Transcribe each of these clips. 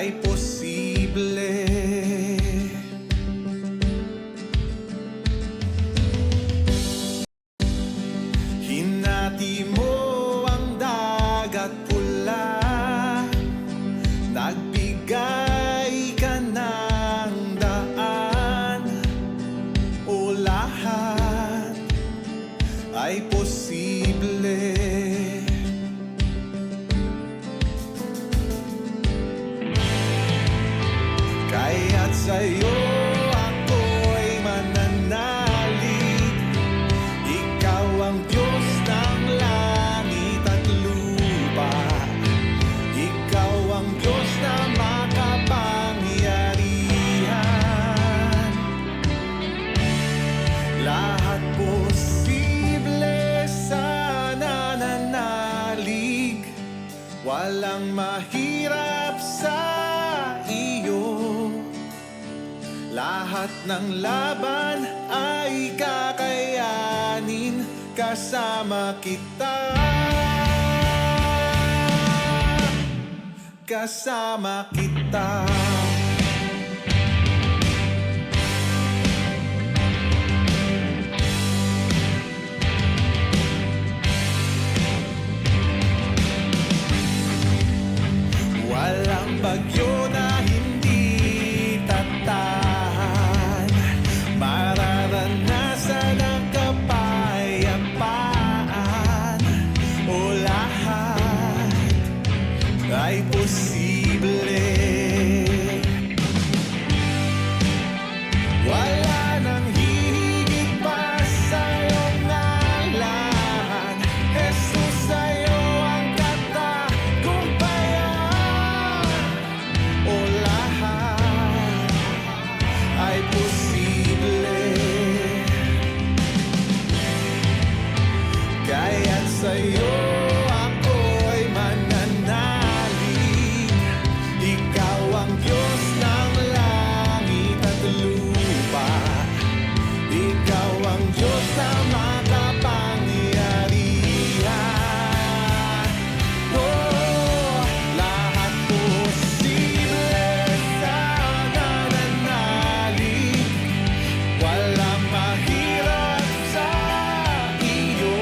ay posible. Hinati mo ang dagat pula, nagbigay ka ng daan, o lahat ay posible. Kaya't sa'yo ako'y mananalig, ikaw ang Diyos ng langit at lupa, ikaw ang Diyos na makapangyarihan. Lahat posible sa nananalig, walang mahirap sa iyo. Lahat ng laban ay kakayanin kasama kita. Kasama kita. Walang bagyo na hindi tatahan, mararanasan ang kapayapaan, o lahat ay posible. Wala nang hihigit pa sa iyong ngalan, Jesus, sa'yo ang katagumpayan, o lahat ay posible. Kaya't sa'yo ako'y mananalig, ikaw ang Diyos ng langit at lupa, ikaw ang Diyos na makapangyarihan. Oh, lahat posible sa nananalig, walang mahirap sa iyo.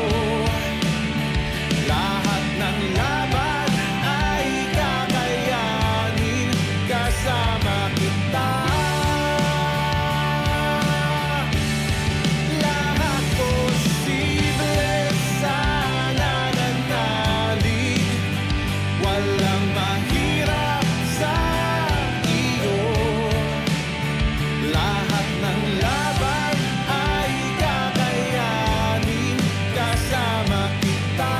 Lahat ng laban ay kakayanin kasama kita. Lahat posible sa nananalig, walang mahirap sa iyo. Lahat ng laban ay kakayanin kasama kita.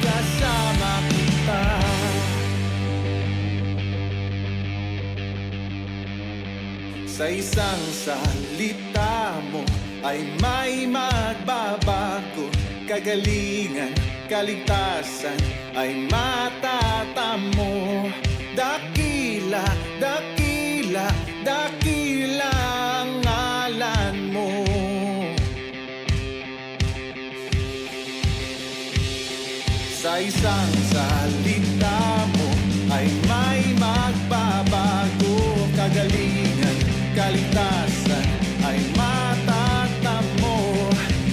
Kasama kita. Sa isang salita mo ay may magbabago, kagalingan, kaligtasan ay matatamo. Dakila, dakila, dakila ang ngalan mo. Sa isang salita mo ay may magbabago, kagalingan, kaligtasan ay matatamo.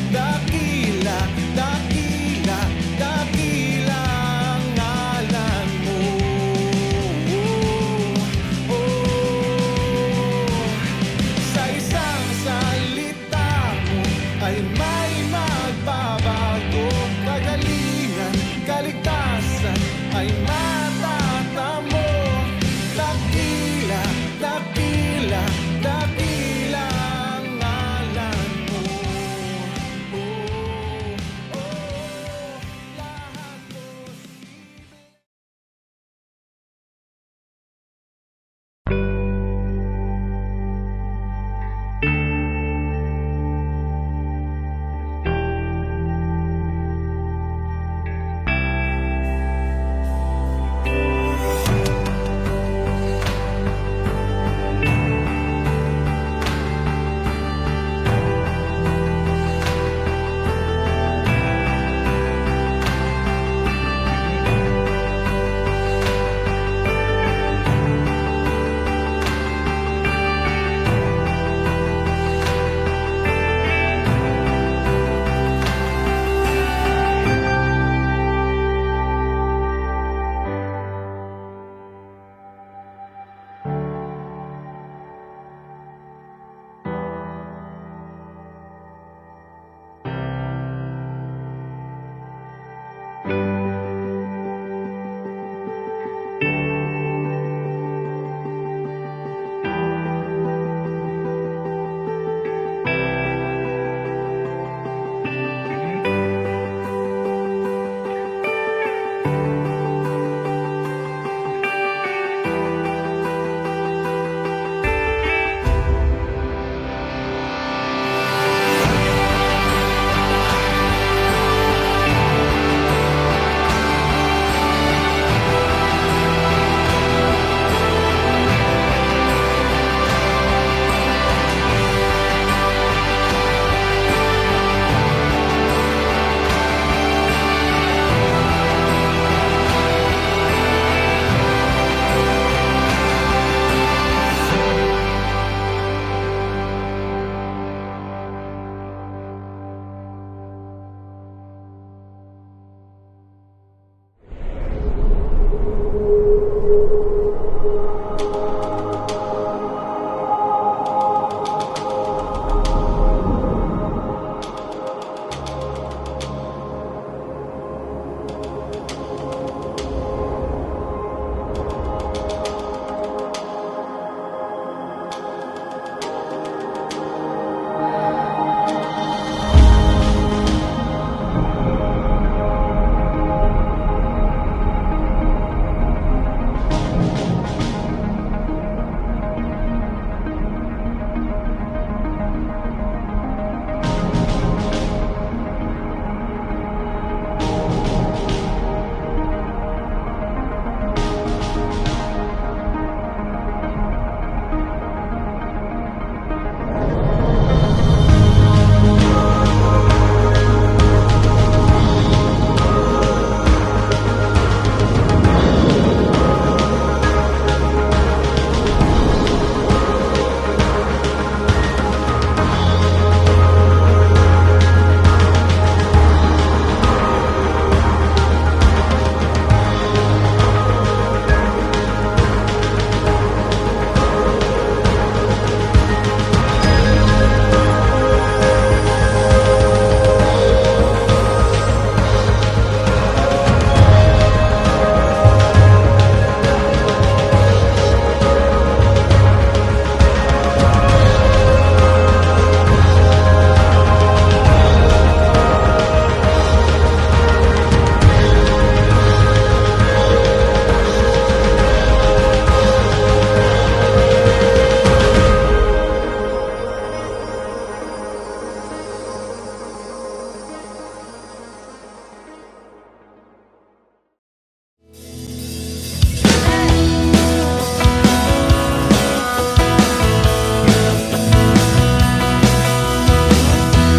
Dakila, dakila, dakila ang ngalan mo. Oh, oh. Sa isang salita mo ay may magbabago, kagalingan, kaligtasan ay matatamo.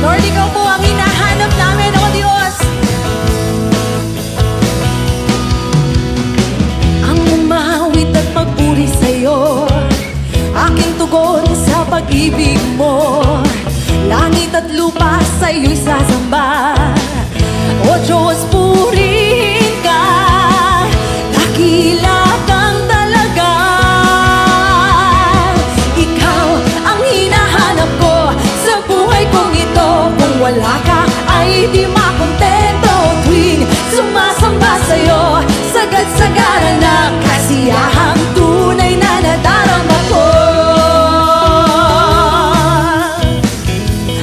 Lord, ikaw po ang hinahanap namin, O Diyos. Ang umawit at magpuri sa'yo, aking tugon sa pag-ibig mo. Langit at lupa sa'yo'y sasamba. O Diyos, purihin ka. Dakila kang talaga. Ikaw ang hinahanap ko sa buhay kong ito. Kung wala ka ay di makontento. Tuwing sumasamba sa'yo, sagad-sagaran ng kasiyahang tunay na nadarama ko.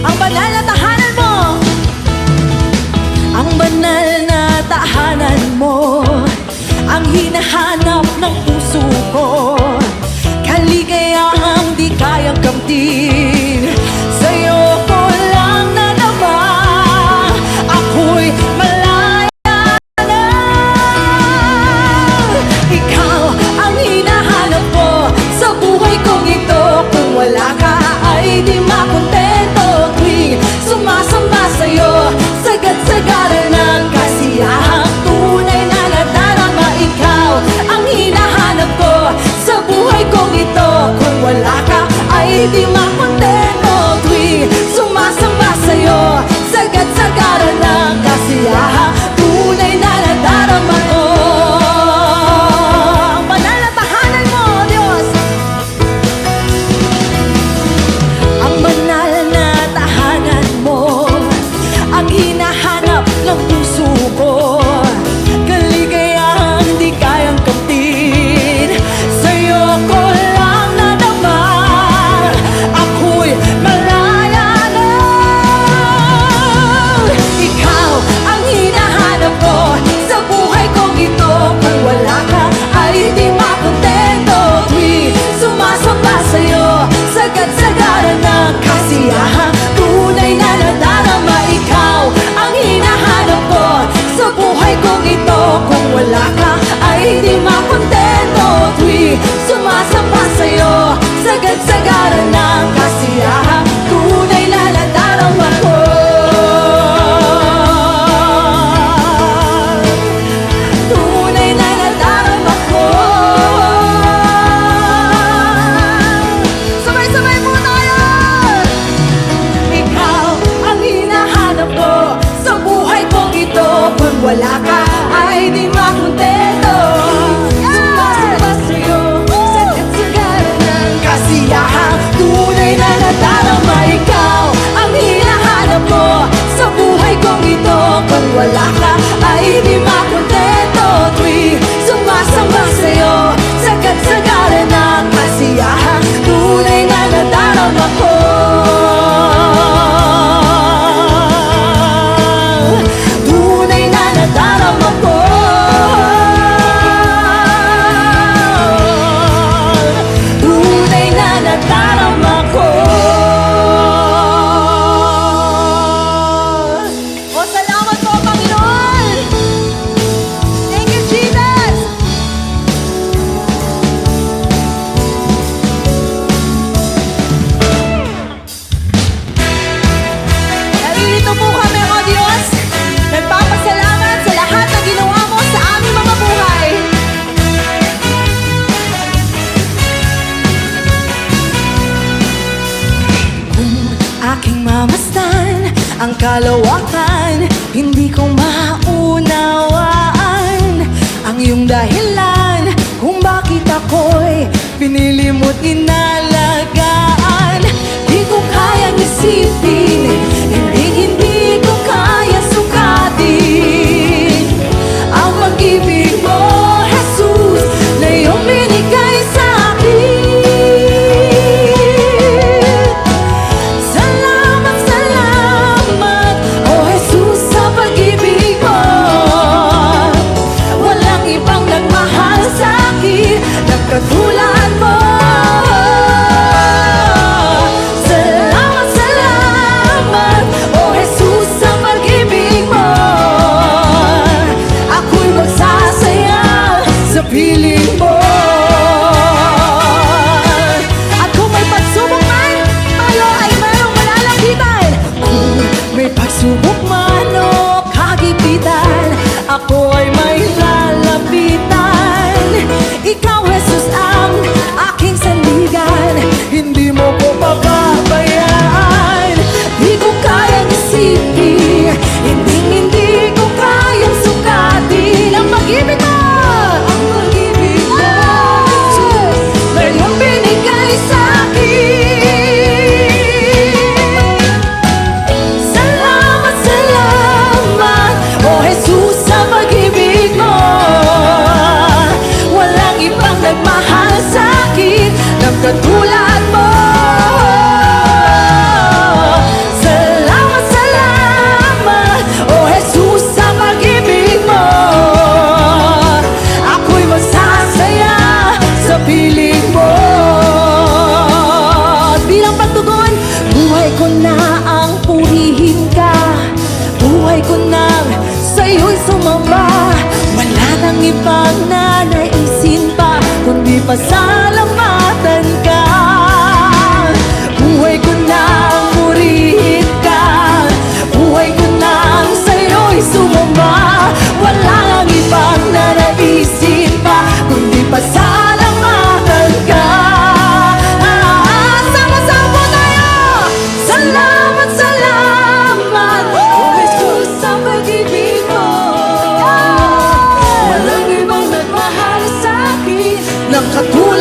Ang banal na tahanan mo, ang banal na tahanan mo, ang hinahanap ng puso ko. Kaligayahang di kayang kamtin, sa'yo ko lang nadama. Ako'y malaya na. Ikaw ang hinahanap ko sa buhay kong ito. Kung wala ka ay di makontento. Tuwing sumasamba sa'yo, sagad-sagaran ng kasiyahang tunay na nadarama. Ikaw ang hinahanap ko sa buhay kong ito. Kung wala ka ay di makontento. Kung wala ka ay di makontento. Tuwing sumasamba sa'yo, sagad-sagaran ng kasiyahan, tunay na nadarama ko. Tunay na nadarama ko. Sabay-sabay po tayo! Ikaw ang hinahanap ko sa buhay kong ito. Kung wala ka ay di makontento. Sumasamba sa'yo, sagad-sagaran ng kasiyahan, tunay na nadarama. Ikaw ang hinahanap ko sa buhay kong ito. Kung wala ka ay di makontento. Tuwing sumasamba sa'yo, sagad-sagaran ng kasiyahan, tunay na nadarama ko. Tunay na nadarama ko. Tunay na nadarama ko. O, salamat po, Panginoon! Thank you, Jesus! Naririto po kami, O Diyos. Nagpapasalamat sa lahat na ginawa mo sa aming mga buhay. Kung aking mamasdan ang kalawakan, hindi ko maunawaan ang iyong dahilan kung bakit ako'y pinili mo't inalagaan. Di ko kayang isipin, hindi ko kaya sukatin ang pag-ibig mo, Jesus, na iyong binigay sa akin. Salamat, salamat, oh Jesus, sa pag-ibig mo. Walang ibang nagmahal sa akin na katulad mo. Salamat, salamat, oh Jesus, sa pag-ibig mo. Ako'y magsasaya sa piling mo. At kung may pagsubok man, tayo ay mayroong malalapitan. Kung may pagsubok man o kagipitan, ako ay may lalapitan. Ikaw, Jesus, ang aking sandigan, hindi mo ko pababayaan. Di ko kayang isipin, hindi ko kayang sukatin ang pag-ibig mo. Ang pag-ibig mo, na iyong binigay sa akin. Salamat, salamat, oh Jesus, sa pag-ibig mo. Walang ibang nagmahal sa akin ng katulad mo. Salamat, salamat, oh Jesus, sa pag-ibig mo. Ako'y masasaya sa piling mo. At bilang pagtugon, buhay ko na ang purihin ka. Buhay ko nang sa'yo'y sumamba. Wala nang ibang nanaisin pa, kundi pasalamatan ka. Buhay ko nang purihin ka. Buhay ko nang sa'yo'y sumamba. Wala nang ibang nanaisin pa, kundi pasalamatan ka. Sama-sama po tayo! Salamat, salamat, oh Jesus, sa pag-ibig mo. Walang ibang nagmahal sa akin ng katulad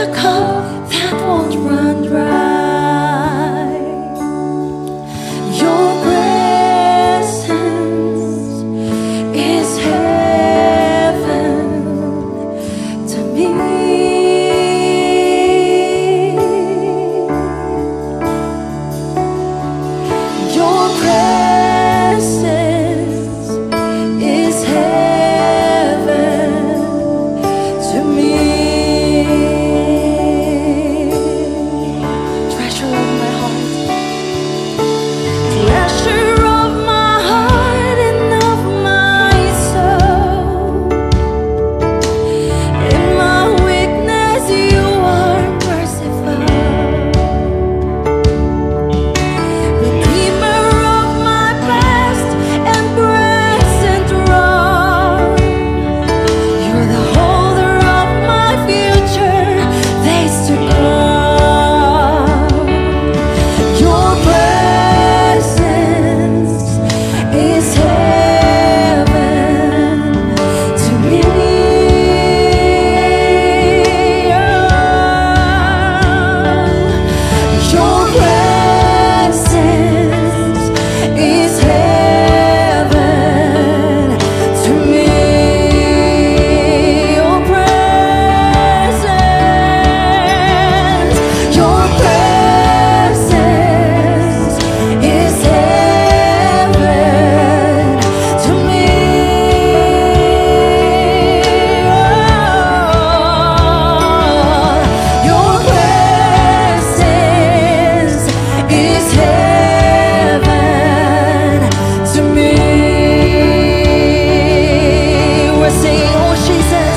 the cup that won't run dry. Your presence is heaven to me. Your presence is heaven to me. Treasure of my heart, treasure of my heart and of my soul. In my weakness, you are merciful. Redeemer of my past and present wrong. You're the holder of my future, days to come. Your presence is heaven to me. Your presence is heaven to me. Your presence is heaven to me. Your presence is heaven to me. We're singing, oh Jesus.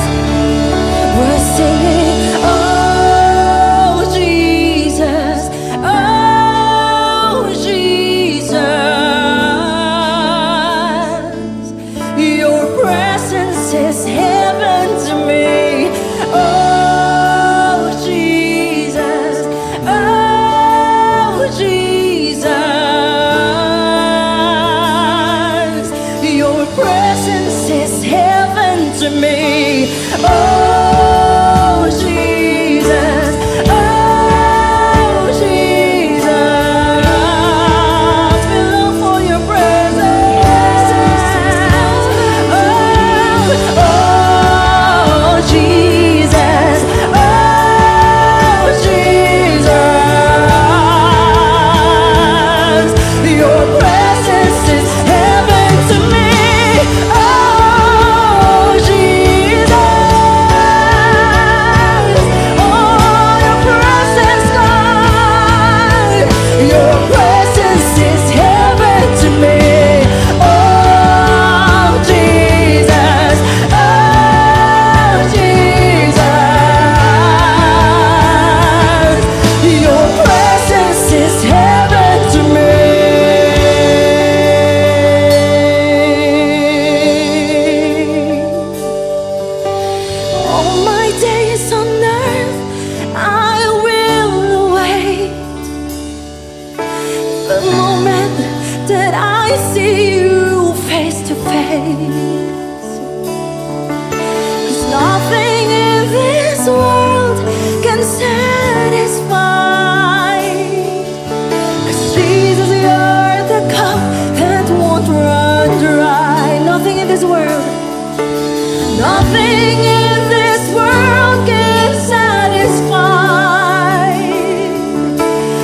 We're singing, oh Jesus, oh Jesus. Your presence is heaven to me. Oh Jesus, oh Jesus. Your presence is heaven to me. Oh Jesus, oh Jesus. We long for your presence. Oh Jesus, oh Jesus. Your presence is heaven to me. Oh Jesus. Oh, your presence, God. Your presence is heaven to me. Oh Jesus, oh Jesus. Your presence is heaven to me. All my days on earth, I will await the moment that I see you face to face. 'Cause nothing in this world can satisfy. 'Cause Jesus, you're the cup that won't run dry. Nothing in this world, nothing in this world can satisfy.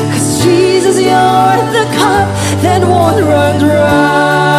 'Cause Jesus, you're the cup that won't run dry.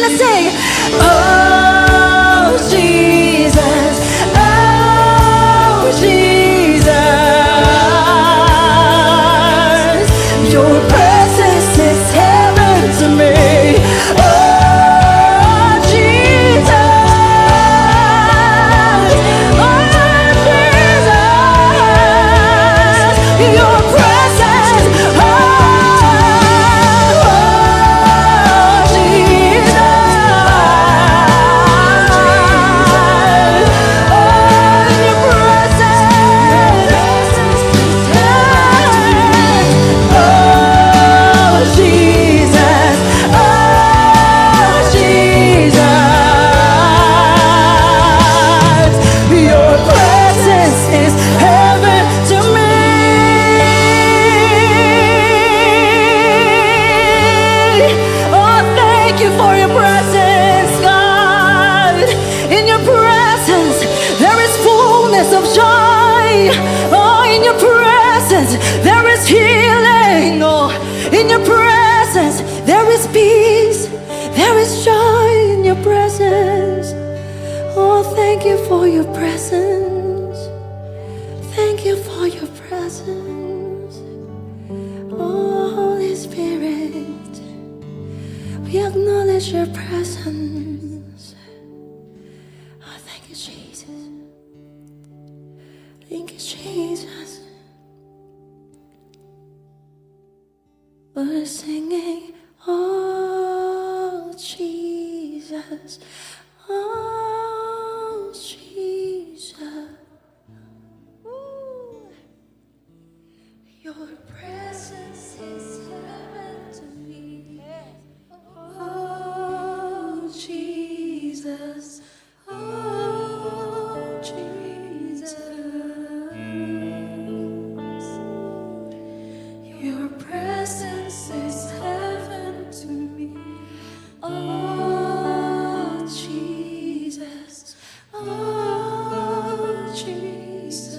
let's sing. Oh, Jesus. Oh, Jesus. Your presence is heaven to me. Oh, Jesus. Oh, Jesus. Your presence. Oh, of joy. Oh, in your presence there is healing. Oh, in your presence there is peace. There is joy in your presence. Oh, thank you for your presence. Thank you for your presence. Oh, Holy Spirit, we acknowledge your presence. Oh, thank you, Jesus. Thank you, Jesus. We're singing, oh, Jesus. Oh, Jesus. Ooh. Your presence is heaven to me. Oh, Jesus. Oh, Jesus. Your presence is heaven to me. Oh, Jesus. Oh, Jesus.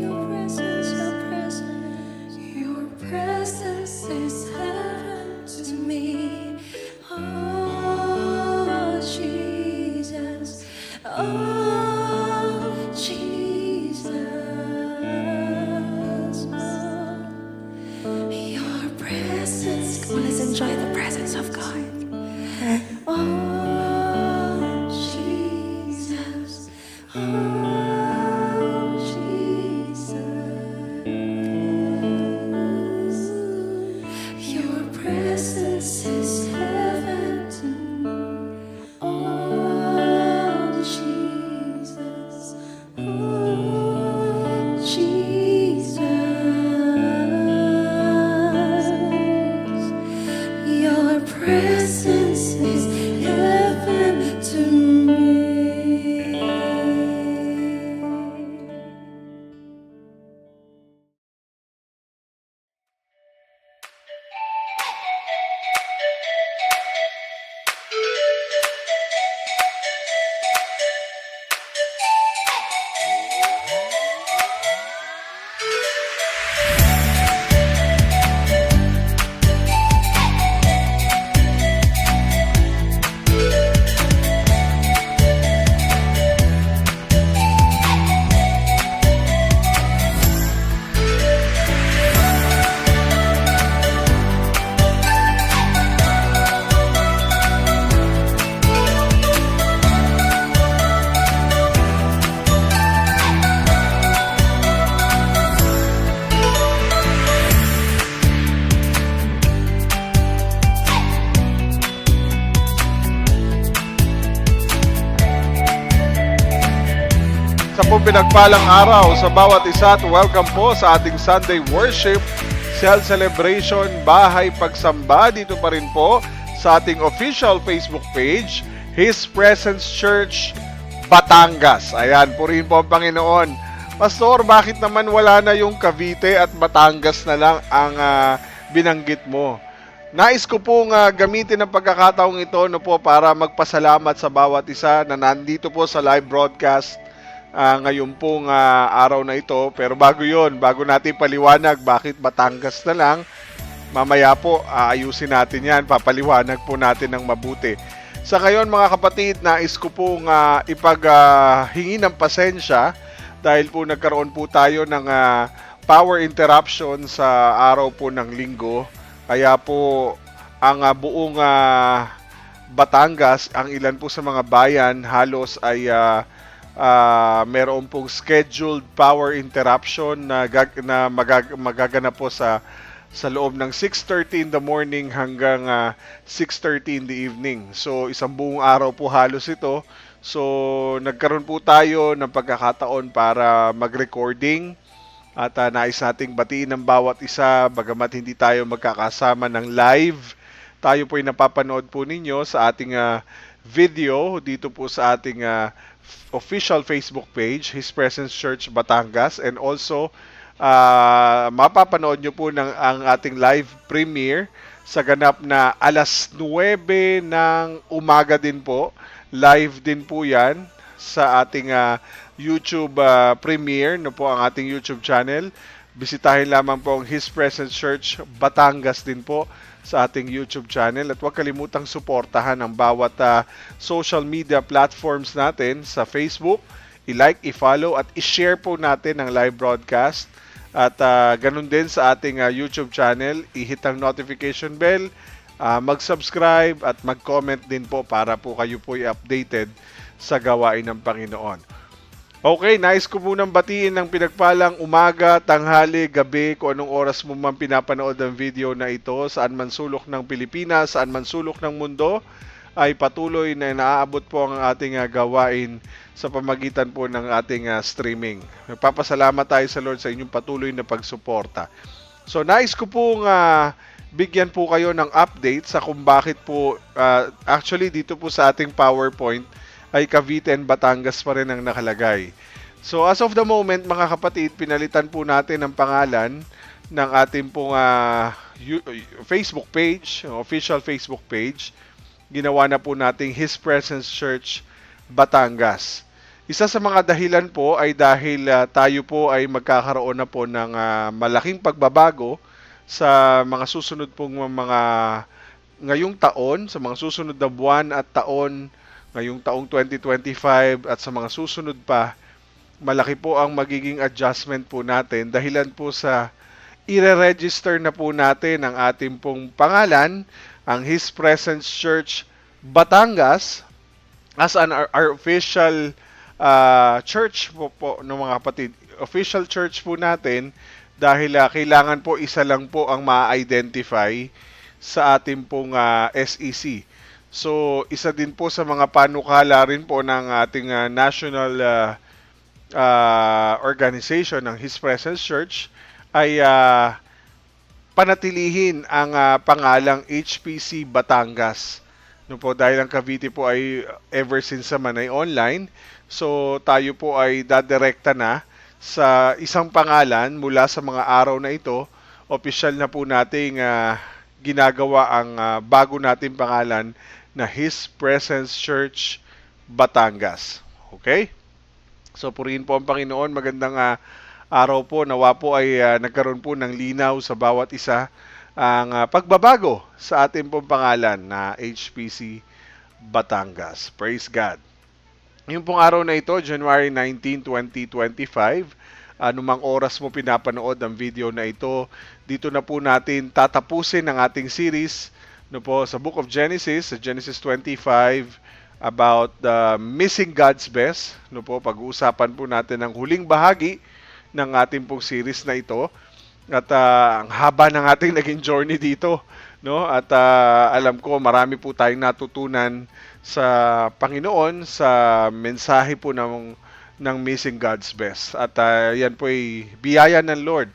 Your presence, your presence. Your presence is heaven to me. Oh, Jesus. Oh, Jesus. Your presence. Come on, let's enjoy the presence of God. Oh, Jesus. Oh, Jesus. Your presence is heaven to me. Oh, Jesus. Oh, Jesus. Your presence is heaven to me. Sa pong pinagpalang araw sa bawat isa at welcome po sa ating Sunday Worship, Cell Celebration, Bahay Pagsamba. Dito pa rin po sa ating official Facebook page, His Presence Church, Batangas. Ayan, purihin po ang Panginoon. Pastor, bakit naman wala na yung Cavite at Batangas na lang ang binanggit mo? Nais ko pong gamitin ang pagkakataong ito para magpasalamat sa bawat isa na nandito po sa live broadcast ngayon pong araw na ito. Pero bago natin paliwanag bakit Batangas na lang, mamaya po aayusin natin yan, papaliwanag po natin ng mabuti. Sa ngayon mga kapatid, nais ko pong ipaghingi ng pasensya dahil po nagkaroon po tayo ng power interruption sa araw po ng linggo. Kaya po ang buong Batangas, ang ilan po sa mga bayan halos ay meron pong scheduled power interruption na magaganap po sa loob ng 6:30 in the morning hanggang 6:30 in the evening. So isang buong araw po halos ito. So nagkaroon po tayo ng pagkakataon para mag-recording at nais nating batiin ng bawat isa bagamat hindi tayo magkakasama ng live. Tayo po ay napapanood po ninyo sa ating video dito po sa ating official Facebook page, His Presence Church Batangas, and also mapapanood nyo po ang ating live premiere sa ganap na alas 9 ng umaga din po. Live din po yan sa ating YouTube premiere, no po ang ating YouTube channel. Bisitahin lamang po ang His Presence Church Batangas din po sa ating YouTube channel at huwag kalimutang suportahan ang bawat social media platforms natin sa Facebook. I-like, i-follow at i-share po natin ang live broadcast at ganun din sa ating YouTube channel. I-hit ang notification bell, mag-subscribe at mag-comment din po para po kayo po i-updated sa gawain ng Panginoon. Okay, nais ko munang batiin ng pinagpalang umaga, tanghali, gabi, kung anong oras mo man pinapanood ang video na ito, saan man sulok ng Pilipinas, saan man sulok ng mundo, ay patuloy na naaabot po ang ating gawain sa pamagitan po ng ating streaming. Nagpapasalamat tayo sa Lord sa inyong patuloy na pagsuporta. So, nais ko pong bigyan po kayo ng update sa kung bakit po, actually dito po sa ating PowerPoint, ay Cavite and Batangas pa rin ang nakalagay. So as of the moment mga kapatid, pinalitan po natin ang pangalan ng ating pong Facebook page, official Facebook page. Ginawa na po nating His Presence Church Batangas. Isa sa mga dahilan po ay dahil tayo po ay magkakaroon na po ng malaking pagbabago sa mga susunod pong mga ngayong taon, sa mga susunod na buwan at taon ngayong taong 2025 at sa mga susunod pa. Malaki po ang magiging adjustment po natin dahilan po sa ire-register na po natin ang ating pong pangalan, ang His Presence Church Batangas as our official church po ng mga kapatid. Official church po natin dahil kailangan po isa lang po ang ma-identify sa ating pong SEC. So, isa din po sa mga panukala rin po ng ating national organization ng His Presence Church ay panatilihin ang pangalang HPC Batangas. No po, dahil ang Cavite po ay ever since naman ay online, so tayo po ay dadirekta na sa isang pangalan mula sa mga araw na ito. Opisyal na po nating ginagawa ang bago nating pangalan na His Presence Church Batangas. Okay? So purihin po ang Panginoon. Magandang araw po. Nawa po ay nagkaroon po ng linaw sa bawat isa ang pagbabago sa ating pong pangalan na HPC Batangas. Praise God. Yung pong araw na ito, January 19, 2025, anumang oras mo pinapanood ang video na ito, dito na po natin tatapusin ang ating series no po sa Book of Genesis, sa Genesis 25, about the missing God's best. No po, pag-uusapan po natin ang huling bahagi ng ating pong series na ito. At ang haba ng ating naging journey dito, no? At alam ko marami po tayong natutunan sa Panginoon sa mensahe po ng missing God's best. At yan po ay biyaya ng Lord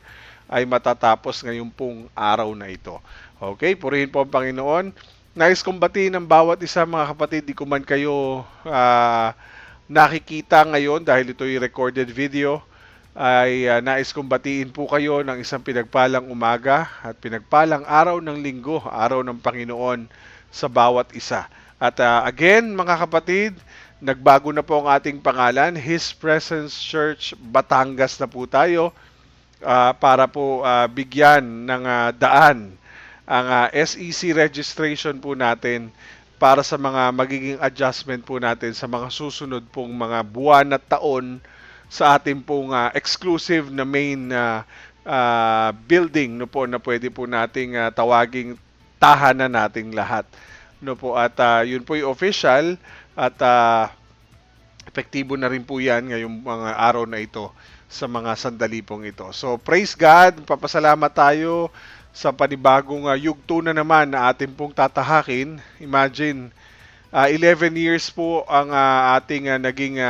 ay matatapos ngayong pong araw na ito. Okay, purihin po ang Panginoon. Nais kong batiin ng bawat isa mga kapatid, di ko man kayo nakikita ngayon dahil ito ay recorded video, ay nais kong batiin po kayo ng isang pinagpalang umaga at pinagpalang araw ng linggo, araw ng Panginoon sa bawat isa. At again mga kapatid, nagbago na po ang ating pangalan, His Presence Church Batangas na po tayo para po bigyan ng daan ang SEC registration po natin para sa mga magiging adjustment po natin sa mga susunod pong mga buwan at taon sa ating pong exclusive na main building, no po, na pwede po nating tawaging tahanan nating lahat, no po. At yun po yung official at epektibo na rin po yan ngayong mga araw na ito sa mga sandali pong ito. So praise God, papasalamat tayo sa panibagong yugto na naman na ating pong tatahakin. Imagine, 11 years po ang ating naging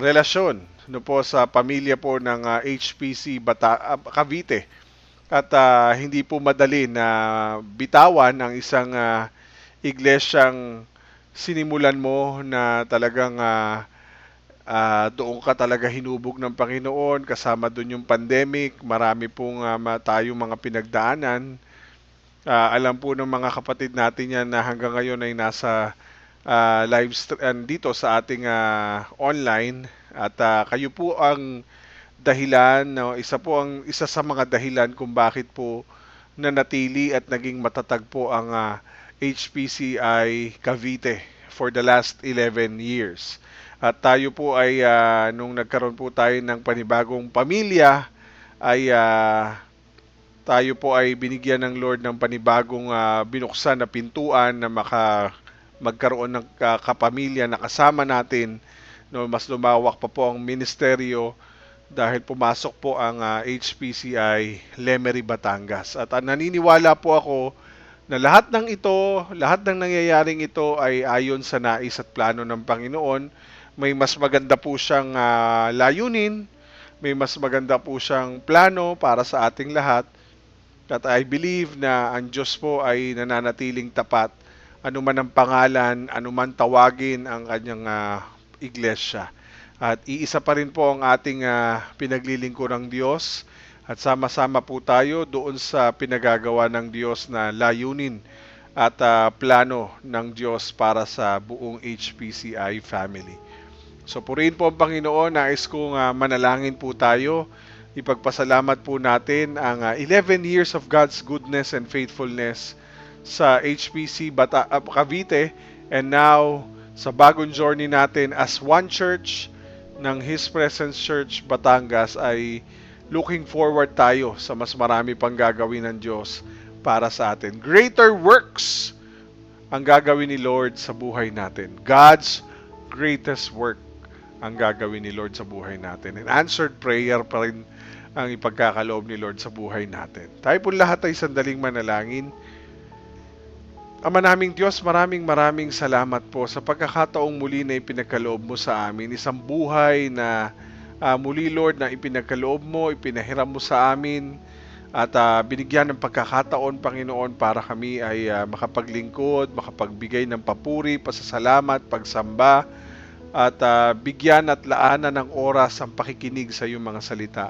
relasyon, no po, sa pamilya po ng HPC Cavite. At hindi po madali na bitawan ang isang iglesyang sinimulan mo na talagang doon ka talaga hinubog ng Panginoon, kasama doon yung pandemic, marami pong tayong mga pinagdaanan. Alam po ng mga kapatid natin yan na hanggang ngayon ay nasa live stream dito sa ating online, at kayo po ang dahilan, no, isa sa mga dahilan kung bakit po nanatili at naging matatag po ang HPCI Cavite for the last 11 years. At tayo po ay nung nagkaroon po tayo ng panibagong pamilya ay tayo po ay binigyan ng Lord ng panibagong binuksan na pintuan na magkaroon ng kapamilya na kasama natin, no, mas lumawak pa po ang ministeryo dahil pumasok po ang HPCI Lemery, Batangas. At naniniwala po ako na lahat ng nangyayaring ito ay ayon sa nais at plano ng Panginoon. May mas maganda po siyang layunin, may mas maganda po siyang plano para sa ating lahat. At I believe na ang Diyos po ay nananatiling tapat, anuman ang pangalan, anuman tawagin ang kanyang iglesia. At iisa pa rin po ang ating pinaglilingkod ng Diyos. At sama-sama po tayo doon sa pinagagawa ng Diyos na layunin at plano ng Diyos para sa buong HPCI family. So purihin po ang Panginoon. Nais kong manalangin po tayo. Ipagpasalamat po natin ang 11 years of God's goodness and faithfulness sa HPC Cavite, and now sa bagong journey natin as one church ng His Presence Church Batangas, ay looking forward tayo sa mas marami pang gagawin ng Diyos para sa atin. Greater works ang gagawin ni Lord sa buhay natin. God's greatest work ang gagawin ni Lord sa buhay natin. And answered prayer pa rin ang ipagkakaloob ni Lord sa buhay natin. Tayo po lahat ay sandaling manalangin. Ama naming Diyos, maraming salamat po sa pagkakataong muli na ipinagkaloob mo sa amin. Isang buhay na muli, Lord, na ipinagkaloob mo, ipinahiram mo sa amin, at binigyan ng pagkakataon, Panginoon, para kami ay makapaglingkod, makapagbigay ng papuri, pasasalamat, pagsamba, at bigyan at laanan ng oras ang pakikinig sa iyong mga salita.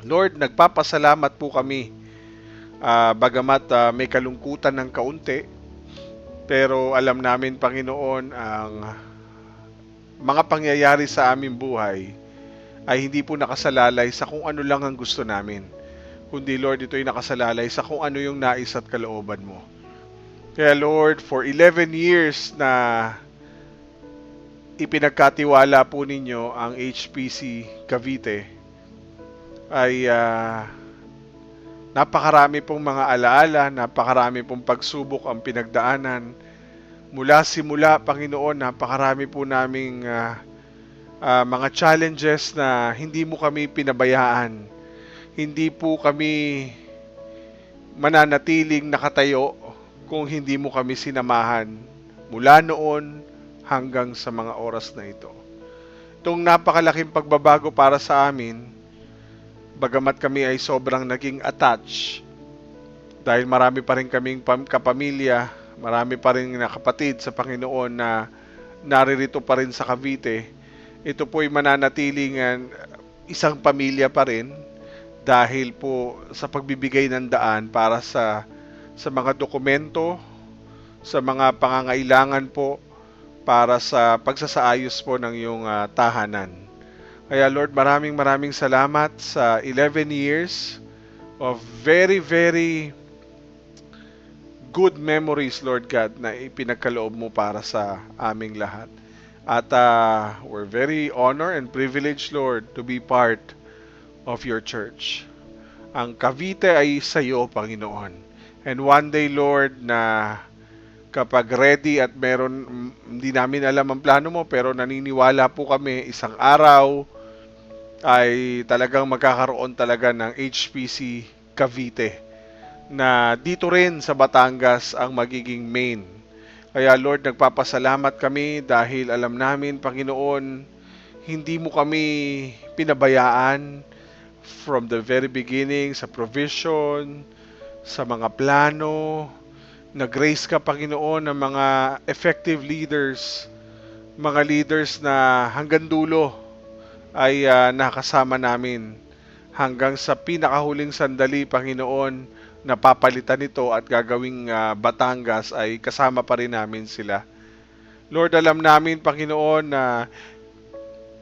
Lord, nagpapasalamat po kami, bagamat may kalungkutan ng kaunti, pero alam namin, Panginoon, ang mga pangyayari sa aming buhay ay hindi po nakasalalay sa kung ano lang ang gusto namin, kundi, Lord, ito'y nakasalalay sa kung ano yung nais at kalooban mo. Kaya, Lord, for 11 years na ipinagkatiwala po ninyo ang HPC Cavite, ay napakarami pong mga alaala, napakarami pong pagsubok ang pinagdaanan. Mula simula, Panginoon, napakarami po naming mga challenges na hindi mo kami pinabayaan. Hindi po kami mananatiling nakatayo kung hindi mo kami sinamahan mula noon hanggang sa mga oras na ito. Itong napakalaking pagbabago para sa amin, bagamat kami ay sobrang naging attached, dahil marami pa rin kaming kapamilya, marami pa rin na kapatid sa Panginoon na naririto pa rin sa Cavite, ito po'y mananatiling isang pamilya pa rin, dahil po sa pagbibigay ng daan para sa mga dokumento, sa mga pangangailangan po para sa pagsasaayos po ng iyong tahanan. Kaya Lord, maraming salamat sa 11 years of very, very good memories, Lord God, na ipinagkaloob mo para sa aming lahat. At we're very honored and privileged, Lord, to be part of your church. Ang Cavite ay sa iyo, Panginoon. And one day, Lord, na kapag ready at meron, hindi namin alam ang plano mo, pero naniniwala po kami, isang araw ay talagang magkakaroon talaga ng HPC Cavite na dito rin sa Batangas ang magiging main. Kaya Lord, nagpapasalamat kami dahil alam namin, Panginoon, hindi mo kami pinabayaan from the very beginning, sa provision, sa mga plano. Nag-grace ka, Panginoon, ng mga effective leaders, mga leaders na hanggang dulo ay nakasama namin. Hanggang sa pinakahuling sandali, Panginoon, napapalitan ito at gagawing Batangas ay kasama pa rin namin sila. Lord, alam namin, Panginoon, na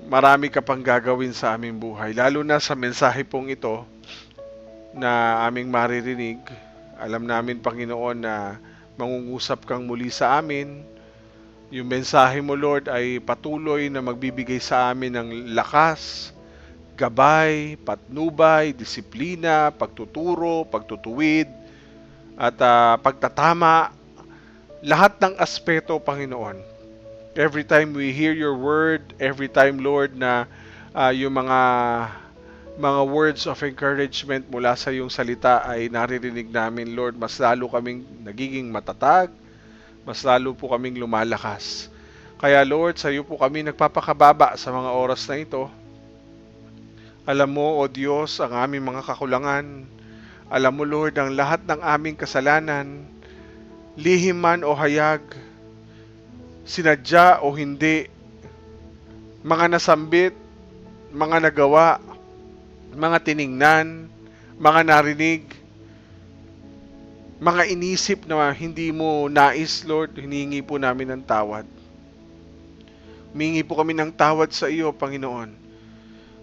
marami ka pang gagawin sa aming buhay. Lalo na sa mensahe pong ito na aming maririnig. Alam namin, Panginoon, na mangungusap kang muli sa amin. Yung mensahe mo, Lord, ay patuloy na magbibigay sa amin ng lakas, gabay, patnubay, disiplina, pagtuturo, pagtutuwid, at pagtatama, lahat ng aspeto, Panginoon. Every time we hear your word, every time, Lord, na yung mga words of encouragement mula sa iyong salita ay naririnig namin, Lord, mas lalo kaming nagiging matatag, mas lalo po kaming lumalakas. Kaya, Lord, sa iyo po kami nagpapakababa sa mga oras na ito. Alam mo, O Diyos, ang aming mga kakulangan. Alam mo, Lord, ang lahat ng aming kasalanan, lihim man o hayag, sinadya o hindi, mga nasambit, mga nagawa, mga tiningnan, mga narinig, mga inisip na hindi mo nais, Lord, hiningi po namin ng tawad. Humingi po kami ng tawad sa iyo, Panginoon.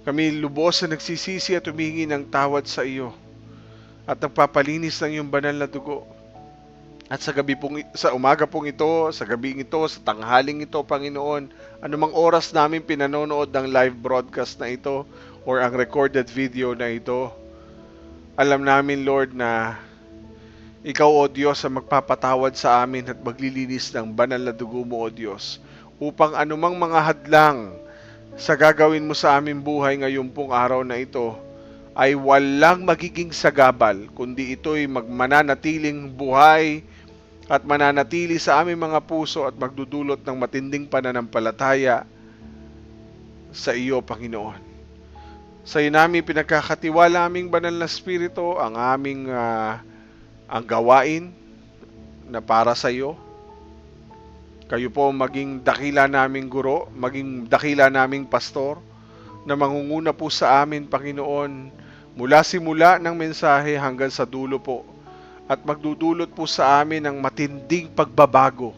Kami lubos na nagsisisi at humingi ng tawad sa iyo at nagpapalinis ng iyong banal na dugo. At sa umaga pong ito, sa gabing ito, sa tanghaling ito, Panginoon, anumang oras namin pinanonood ng live broadcast na ito or ang recorded video na ito, alam namin, Lord, na ikaw, O Diyos, ang magpapatawad sa amin at maglilinis ng banal na dugo mo, O Diyos, upang anumang mga hadlang sa gagawin mo sa aming buhay ngayon pong araw na ito ay walang magiging sagabal, kundi ito'y mananatiling buhay at mananatili sa aming mga puso at magdudulot ng matinding pananampalataya sa iyo, Panginoon. Sa iyo namin pinagkakatiwala aming banal na spirito, ang aming ang gawain na para sa iyo. Kayo po maging dakila naming guro, maging dakila naming pastor, na mangunguna po sa amin, Panginoon, mula simula ng mensahe hanggang sa dulo po, at magdudulot po sa amin ng matinding pagbabago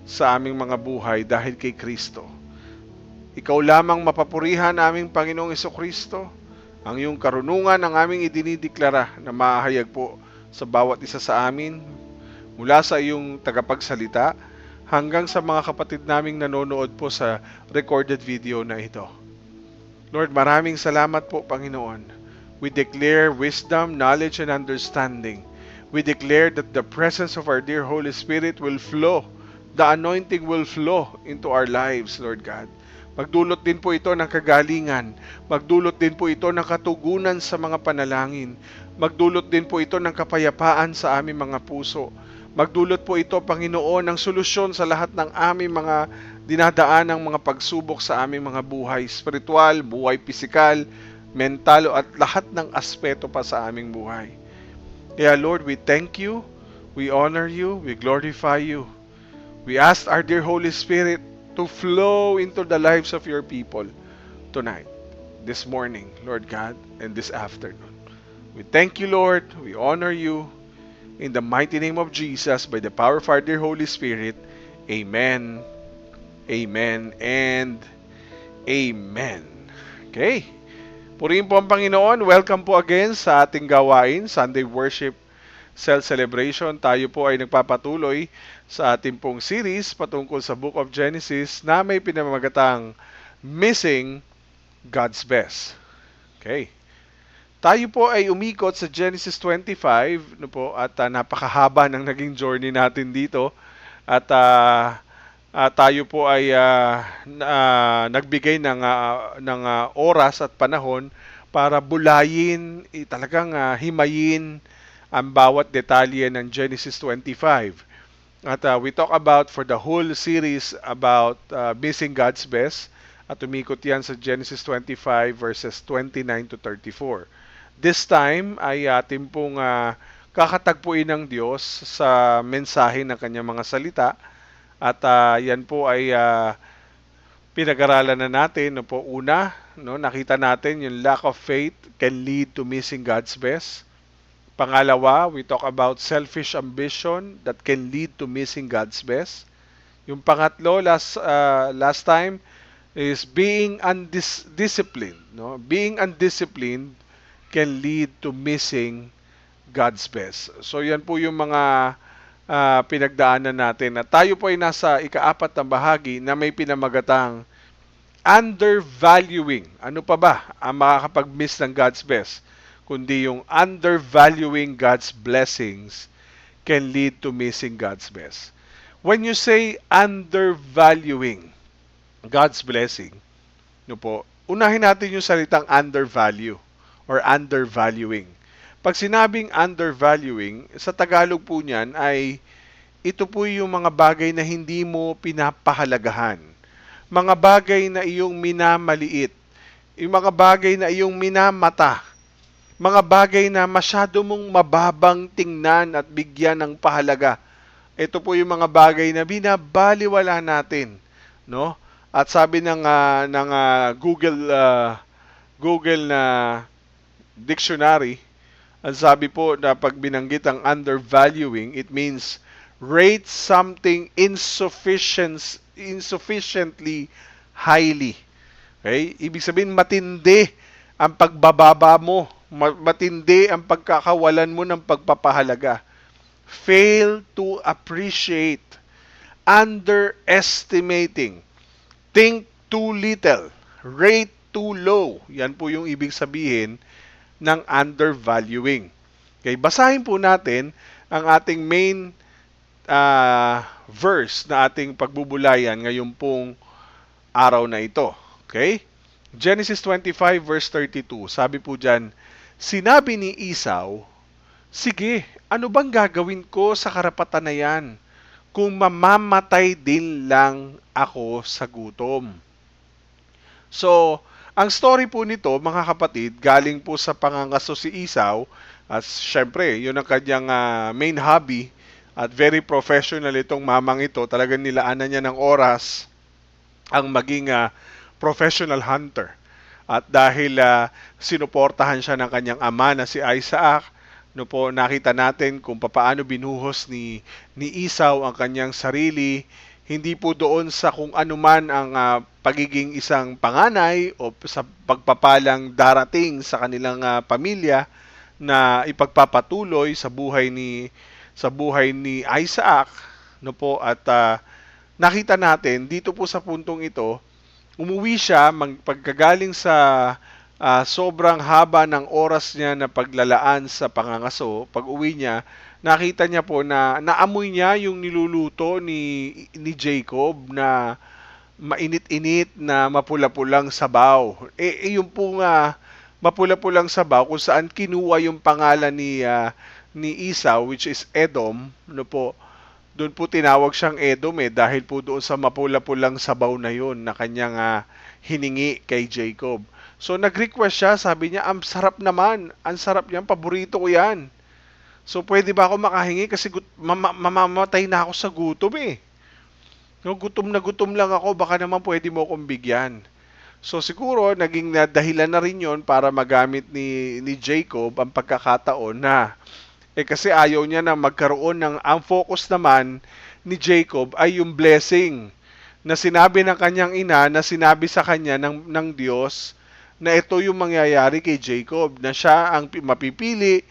sa aming mga buhay dahil kay Kristo. Ikaw lamang mapapurihan aming Panginoong Jesucristo, ang iyong karunungan ang aming idinideklara na mahayag po sa bawat isa sa amin, mula sa iyong tagapagsalita, hanggang sa mga kapatid naming nanonood po sa recorded video na ito. Lord, maraming salamat po, Panginoon. We declare wisdom, knowledge, and understanding. We declare that the presence of our dear Holy Spirit will flow. The anointing will flow into our lives, Lord God. Magdulot din po ito ng kagalingan. Magdulot din po ito ng katugunan sa mga panalangin. Magdulot din po ito ng kapayapaan sa aming mga puso. Magdulot po ito, Panginoon, ng solusyon sa lahat ng aming mga dinadaanang mga pagsubok sa aming mga buhay spiritual, buhay pisikal, mental, at lahat ng aspeto pa sa aming buhay. Kaya Lord, we thank you, we honor you, we glorify you. We ask our dear Holy Spirit to flow into the lives of your people tonight, this morning, Lord God, and this afternoon. We thank you, Lord, we honor you. In the mighty name of Jesus, by the power of our dear Holy Spirit, Amen, Amen, and Amen. Okay. Purihin po ang Panginoon. Welcome po again sa ating gawain, Sunday Worship Cell Celebration. Tayo po ay nagpapatuloy sa ating pong series patungkol sa Book of Genesis na may pinamagatang Missing God's Best. Okay. Tayo po ay umikot sa Genesis 25 no po, at napakahaba ng naging journey natin dito. At tayo po ay nagbigay ng oras at panahon para bulayin, talagang himayin ang bawat detalye ng Genesis 25. At we talk about for the whole series about missing God's best. At umikot yan sa Genesis 25 verses 29 to 34. This time ay ating pong kakatagpuin ng Diyos sa mensahe ng kanyang mga salita. At yan po ay pinag-aralan na natin. No po, una, no, nakita natin yung lack of faith can lead to missing God's best. Pangalawa, we talk about selfish ambition that can lead to missing God's best. Yung pangatlo, last time, is being undisciplined. No? Being undisciplined can lead to missing God's best. So yan po yung mga pinagdaanan natin. At tayo po ay nasa ikaapat na bahagi na may pinamagatang undervaluing. Ano pa ba ang makakapag-miss ng God's best? Kundi yung undervaluing God's blessings can lead to missing God's best. When you say undervaluing God's blessing, no po, unahin natin yung salitang undervalue or undervaluing. Pag sinabing undervaluing, sa Tagalog po niyan ay ito po yung mga bagay na hindi mo pinapahalagahan. Mga bagay na iyong minamaliit. Yung mga bagay na iyong minamata. Mga bagay na masyado mong mababang tingnan at bigyan ng pahalaga. Ito po yung mga bagay na binabaliwala natin, no? At sabi ng Google na dictionary, ang sabi po na pag binanggit ang undervaluing, it means rate something insufficiently highly. Okay? Ibig sabihin matindi ang pagbababa mo, matindi ang pagkakawalan mo ng pagpapahalaga. Fail to appreciate, underestimating, think too little, rate too low. Yan po yung ibig sabihin ng undervaluing. Okay, basahin po natin ang ating main verse na ating pagbubulayan ngayon pong araw na ito. Okay? Genesis 25 verse 32. Sabi po diyan, sinabi ni Esau, sige, ano bang gagawin ko sa karapatan na yan kung mamamatay din lang ako sa gutom? So, ang story po nito, mga kapatid, galing po sa pangangaso si Esau. At syempre, yun ang kanyang main hobby. At very professional itong mamang ito. Talagang nilaanan niya ng oras ang maging professional hunter. At dahil sinuportahan siya ng kanyang ama na si Isaac, no po, nakita natin kung paano binuhos ni Esau ang kanyang sarili. Hindi po doon sa kung ano man ang pagiging isang panganay o sa pagpapalang darating sa kanilang pamilya na ipagpapatuloy sa buhay ni Isaac, no po, at nakita natin dito po sa puntong ito, umuwi siya pagkagaling sa sobrang haba ng oras niya na paglalaan sa pangangaso. Pag-uwi niya, nakita niya po na naamoy niya yung niluluto ni Jacob na mainit-init na mapula-pulang sabaw. Yung pong mapula-pulang sabaw kung saan kinuha yung pangalan ni Esau, which is Edom, no po. Doon po tinawag siyang Edom dahil po doon sa mapula-pulang sabaw na yun na kanyang hiningi kay Jacob. So nag-request siya, sabi niya, ang sarap naman, ang sarap niyan, paborito ko yan. So, pwede ba ako makahingi kasi mamamatay na ako sa gutom No, gutom lang ako, baka naman pwede mo akong bigyan. So, siguro, naging dahilan na rin yon para magamit ni Jacob ang pagkakataon na, kasi ayaw niya na magkaroon ang focus naman ni Jacob ay yung blessing na sinabi ng kanyang ina, na sinabi sa kanya ng Diyos na ito yung mangyayari kay Jacob, na siya ang mapipili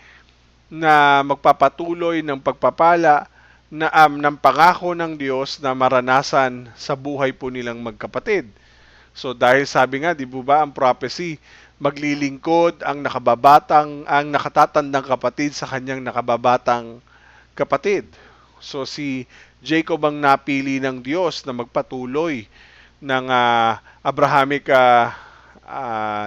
na magpapatuloy ng pagpapala ng pangako ng Diyos na maranasan sa buhay po nilang magkapatid. So dahil sabi nga, di ba ang prophecy, maglilingkod ang nakatatandang kapatid sa kanyang nakababatang kapatid. So si Jacob ang napili ng Diyos na magpatuloy ng Abrahamic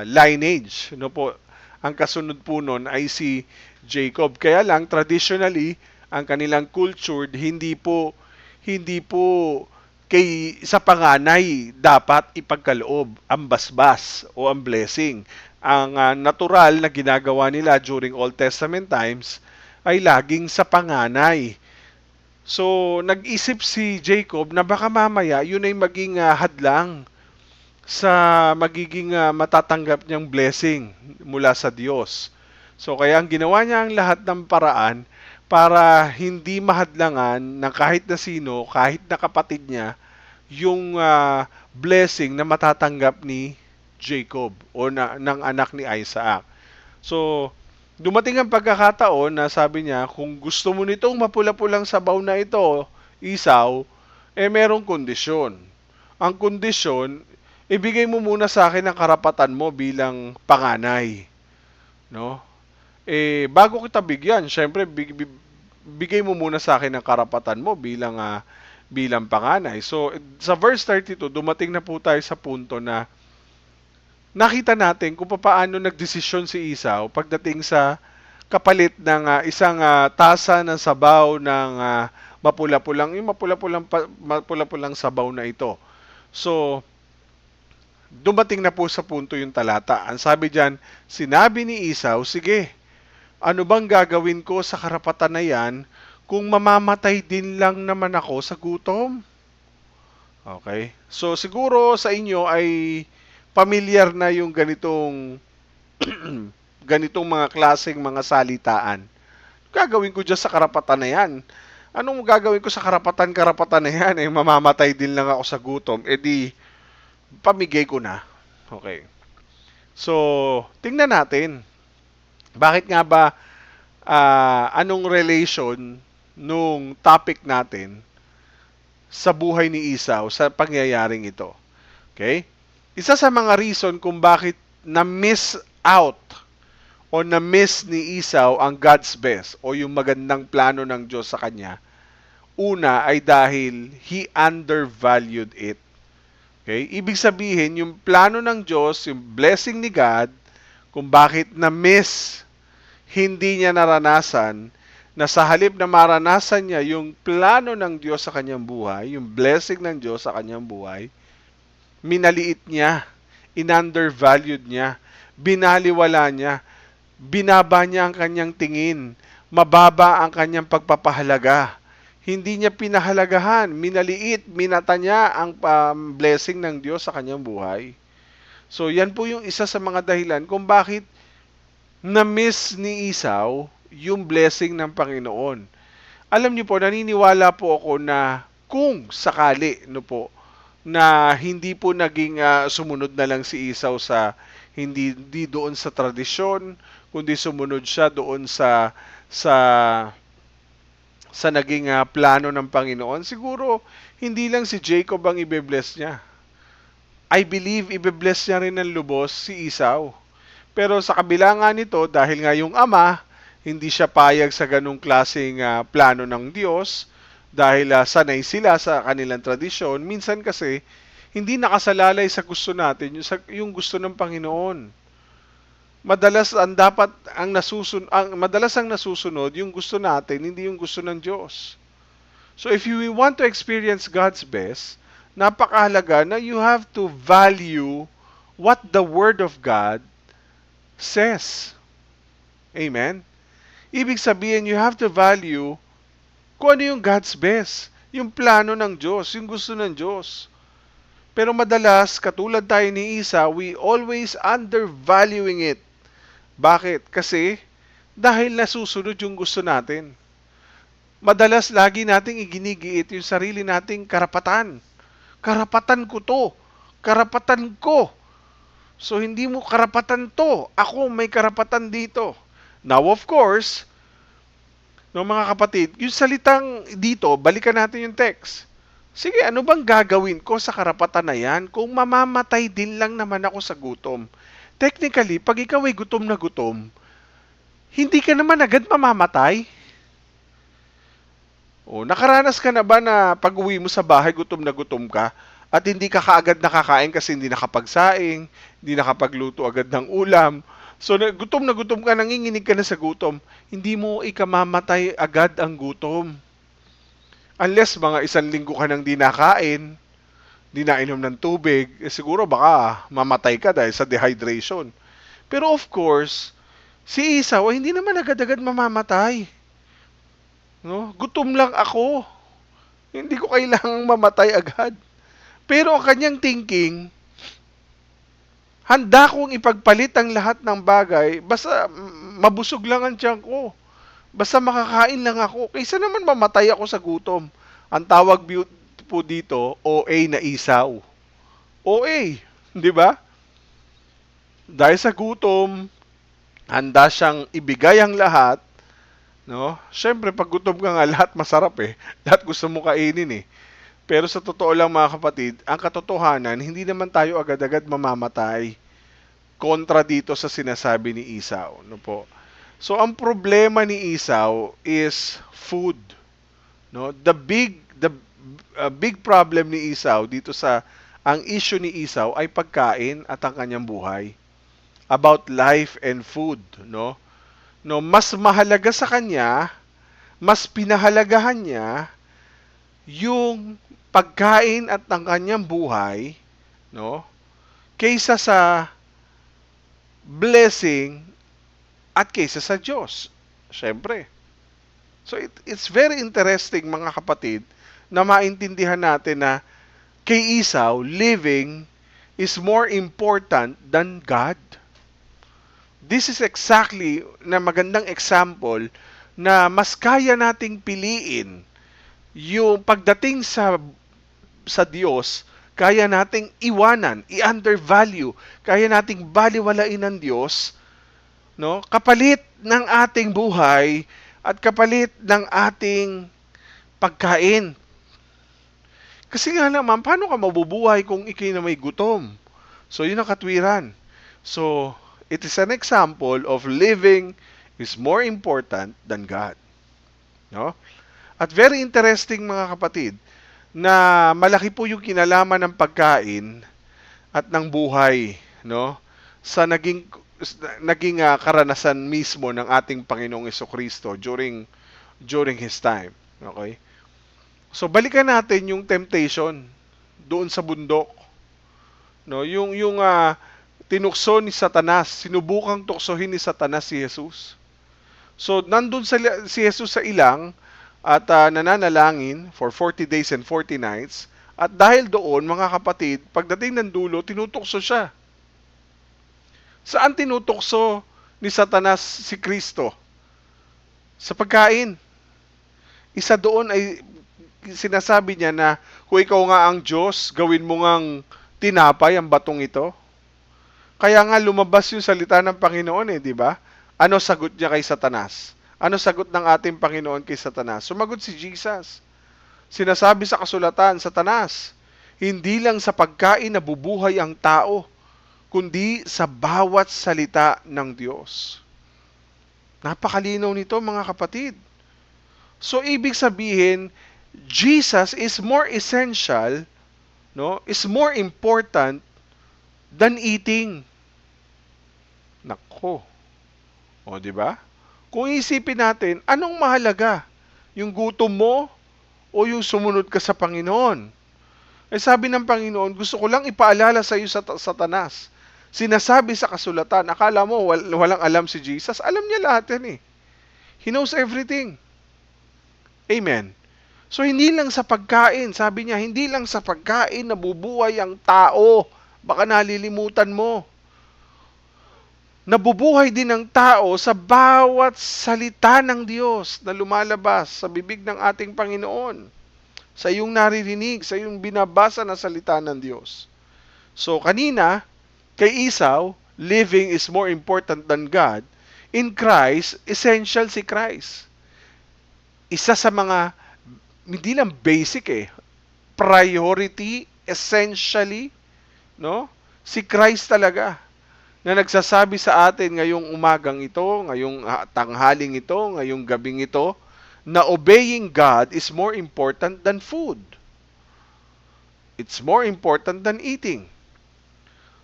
lineage. No po, ang kasunod po nun ay si Jacob. Kaya lang traditionally ang kanilang culture hindi po sa panganay dapat ipagkaloob ang basbas o ang blessing. Ang natural na ginagawa nila during Old Testament times ay laging sa panganay. So, nag-isip si Jacob na baka mamaya yun ay maging hadlang sa magiging matatanggap niyang blessing mula sa Diyos. So, kaya ang ginawa niya ang lahat ng paraan para hindi mahadlangan ng kahit na sino, kahit na kapatid niya, yung blessing na matatanggap ni Jacob o ng anak ni Isaac. So, dumating ang pagkakataon na sabi niya, kung gusto mo nitong mapula-pulang sabaw na ito, Isaw, merong kondisyon. Ang kondisyon, ibigay mo muna sa akin ang karapatan mo bilang panganay. No? Bago kita bigyan, syempre, bigay mo muna sa akin ang karapatan mo bilang panganay. So, sa verse 32, dumating na po tayo sa punto na nakita natin kung paano nagdesisyon si Esau pagdating sa kapalit ng isang tasa ng sabaw ng mapula-pulang sabaw na ito. So, dumating na po sa punto yung talata. Ang sabi diyan, sinabi ni Esau, sige, ano bang gagawin ko sa karapatan na yan kung mamamatay din lang naman ako sa gutom? Okay. So, siguro sa inyo ay familiar na yung ganitong mga klaseng mga salitaan. Gagawin ko dyan sa karapatan na yan. Anong gagawin ko sa karapatan na yan? Mamamatay din lang ako sa gutom. Di, pamigay ko na. Okay. So, tingnan natin. Bakit nga ba, anong relation nung topic natin sa buhay ni Esau sa pangyayaring ito? Okay? Isa sa mga reason kung bakit na-miss out o na-miss ni Esau ang God's best o yung magandang plano ng Diyos sa kanya, una ay dahil he undervalued it. Okay? Ibig sabihin, yung plano ng Diyos, yung blessing ni God, kung bakit na-miss, hindi niya naranasan, na sa halip na maranasan niya yung plano ng Diyos sa kanyang buhay, yung blessing ng Diyos sa kanyang buhay, minaliit niya, in-undervalued niya, binaliwala niya, binaba niya ang kanyang tingin, mababa ang kanyang pagpapahalaga. Hindi niya pinahalagahan, minaliit, minata niya ang blessing ng Diyos sa kanyang buhay. So, yan po yung isa sa mga dahilan kung bakit na-miss ni Esau yung blessing ng Panginoon. Alam niyo po, naniniwala po ako na kung sakali, na hindi po naging sumunod na lang si Esau sa hindi doon sa tradisyon, kundi sumunod siya doon sa naging plano ng Panginoon, siguro hindi lang si Jacob ang ibe-bless niya. I believe ibe-bless niya rin ng lubos si Esau. Pero sa kabila nga nito, dahil nga yung ama, hindi siya payag sa ganung klaseng plano ng Diyos, dahil sanay sila sa kanilang tradisyon, minsan kasi hindi nakasalalay sa gusto natin, yung gusto ng Panginoon. Madalas ang nasusunod yung gusto natin, hindi yung gusto ng Diyos. So if you want to experience God's best, napakahalaga na you have to value what the Word of God says. Amen? Ibig sabihin, you have to value kung ano yung God's best, yung plano ng Diyos, yung gusto ng Diyos. Pero madalas, katulad tayo ni Esau, we always undervaluing it. Bakit? Kasi dahil nasusunod yung gusto natin. Madalas lagi nating iginigiit yung sarili nating karapatan. Karapatan ko to. Karapatan ko. So, hindi mo karapatan to. Ako may karapatan dito. Now, of course, no, mga kapatid, yung salitang dito, balikan natin yung text. Sige, ano bang gagawin ko sa karapatan na yan kung mamamatay din lang naman ako sa gutom? Technically, pag ikaw ay gutom na gutom, hindi ka naman agad mamamatay. O, nakaranas ka na ba na pag-uwi mo sa bahay, gutom na gutom ka, at hindi ka kaagad nakakain kasi hindi nakapagsaing, hindi nakapagluto agad ng ulam. So, gutom na gutom ka, nanginginig ka na sa gutom, hindi mo ikamamatay agad ang gutom. Unless mga 1 linggo ka nang di nakain, di nainom ng tubig, siguro baka mamatay ka dahil sa dehydration. Pero of course, si Esau ay hindi naman agad-agad mamamatay. No? Gutom lang ako. Hindi ko kailangang mamatay agad. Pero ang kanyang thinking, handa kong ipagpalit ang lahat ng bagay, basta mabusog lang ang tiyan ko. Basta makakain lang ako. Kaysa naman mamatay ako sa gutom. Ang tawag po dito, OA na Esau. OA, di ba? Dahil sa gutom, handa siyang ibigay ang lahat, no? Siyempre, pag gutom ka nga, lahat masarap eh. Lahat gusto mo kainin eh. Pero sa totoo lang mga kapatid, ang katotohanan, hindi naman tayo agad-agad mamamatay kontra dito sa sinasabi ni Esau, no po. So ang problema ni Esau is food, no? The big problem ni Esau dito sa ang issue ni Esau ay pagkain at ang kanyang buhay. About life and food, no? No, mas mahalaga sa kanya, mas pinahalagahan niya yung pagkain at ang kanyang buhay, no? Kaysa sa blessing at kaysa sa Diyos. Siyempre. So it's very interesting mga kapatid na maintindihan natin na kay Esau, living is more important than God. This is exactly na magandang example na mas kaya nating piliin yung pagdating sa Diyos, kaya nating iwanan, i-undervalue, kaya nating baliwalain ng Diyos, no? Kapalit ng ating buhay at kapalit ng ating pagkain. Kasi nga naman, paano ka mabubuhay kung ikay na may gutom? So, yun ang katwiran. So, it is an example of living is more important than God. No? At very interesting mga kapatid, na malaki po yung kinalaman ng pagkain at ng buhay, no? Sa naging karanasan mismo ng ating Panginoong Jesucristo during his time. Okay? So balikan natin yung temptation doon sa bundok. No, yung tinukso ni Satanas, sinubukang tuksohin ni Satanas si Jesus. So nandun si Jesus sa ilang at nananalangin for 40 days and 40 nights. At dahil doon, mga kapatid, pagdating ng dulo, tinutukso siya. Saan tinutukso ni Satanas si Kristo? Sa pagkain. Isa doon ay sinasabi niya na kung ikaw nga ang Diyos, gawin mo ngang tinapay ang batong ito. Kaya nga lumabas yung salita ng Panginoon di ba? Ano sagot niya kay Satanas? Ano sagot ng ating Panginoon kay Satanas? Sumagot si Jesus. Sinasabi sa kasulatan, Satanas, hindi lang sa pagkain nabubuhay ang tao, kundi sa bawat salita ng Diyos. Napakalinaw nito mga kapatid. So ibig sabihin, Jesus is more essential, no? Is more important than eating. Nako. O, di ba? Kung isipin natin, anong mahalaga? Yung gutom mo o yung sumunod ka sa Panginoon? Eh sabi ng Panginoon, gusto ko lang ipaalala sa iyo sa Satanas. Sinasabi sa kasulatan, akala mo walang alam si Jesus? Alam niya lahat yan He knows everything. Amen. So hindi lang sa pagkain, sabi niya, hindi lang sa pagkain nabubuhay ang tao. Baka nalilimutan mo. Nabubuhay din ng tao sa bawat salita ng Diyos na lumalabas sa bibig ng ating Panginoon. Sa iyong naririnig, sa iyong binabasa na salita ng Diyos. So kanina, Kay Esau, living is more important than God. In Christ, essential si Christ. Isa sa mga, hindi lang basic priority, essentially, no? Si Christ talaga na nagsasabi sa atin ngayong umagang ito, ngayong tanghaling ito, ngayong gabing ito, na obeying God is more important than food. It's more important than eating.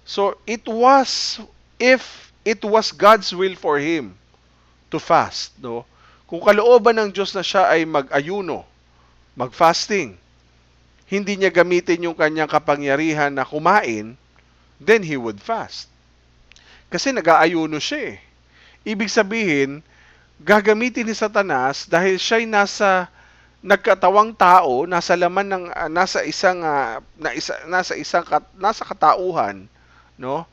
So, if it was God's will for him to fast, no? Kung kalooban ng Diyos na siya ay mag-ayuno, mag-fasting, hindi niya gamitin yung kanyang kapangyarihan na kumain, then he would fast. Kasi nag-aayuno siya Ibig sabihin, gagamitin ni Satanas dahil siya'y nagkatawang tao, nasa laman ng nasa katauhan, no?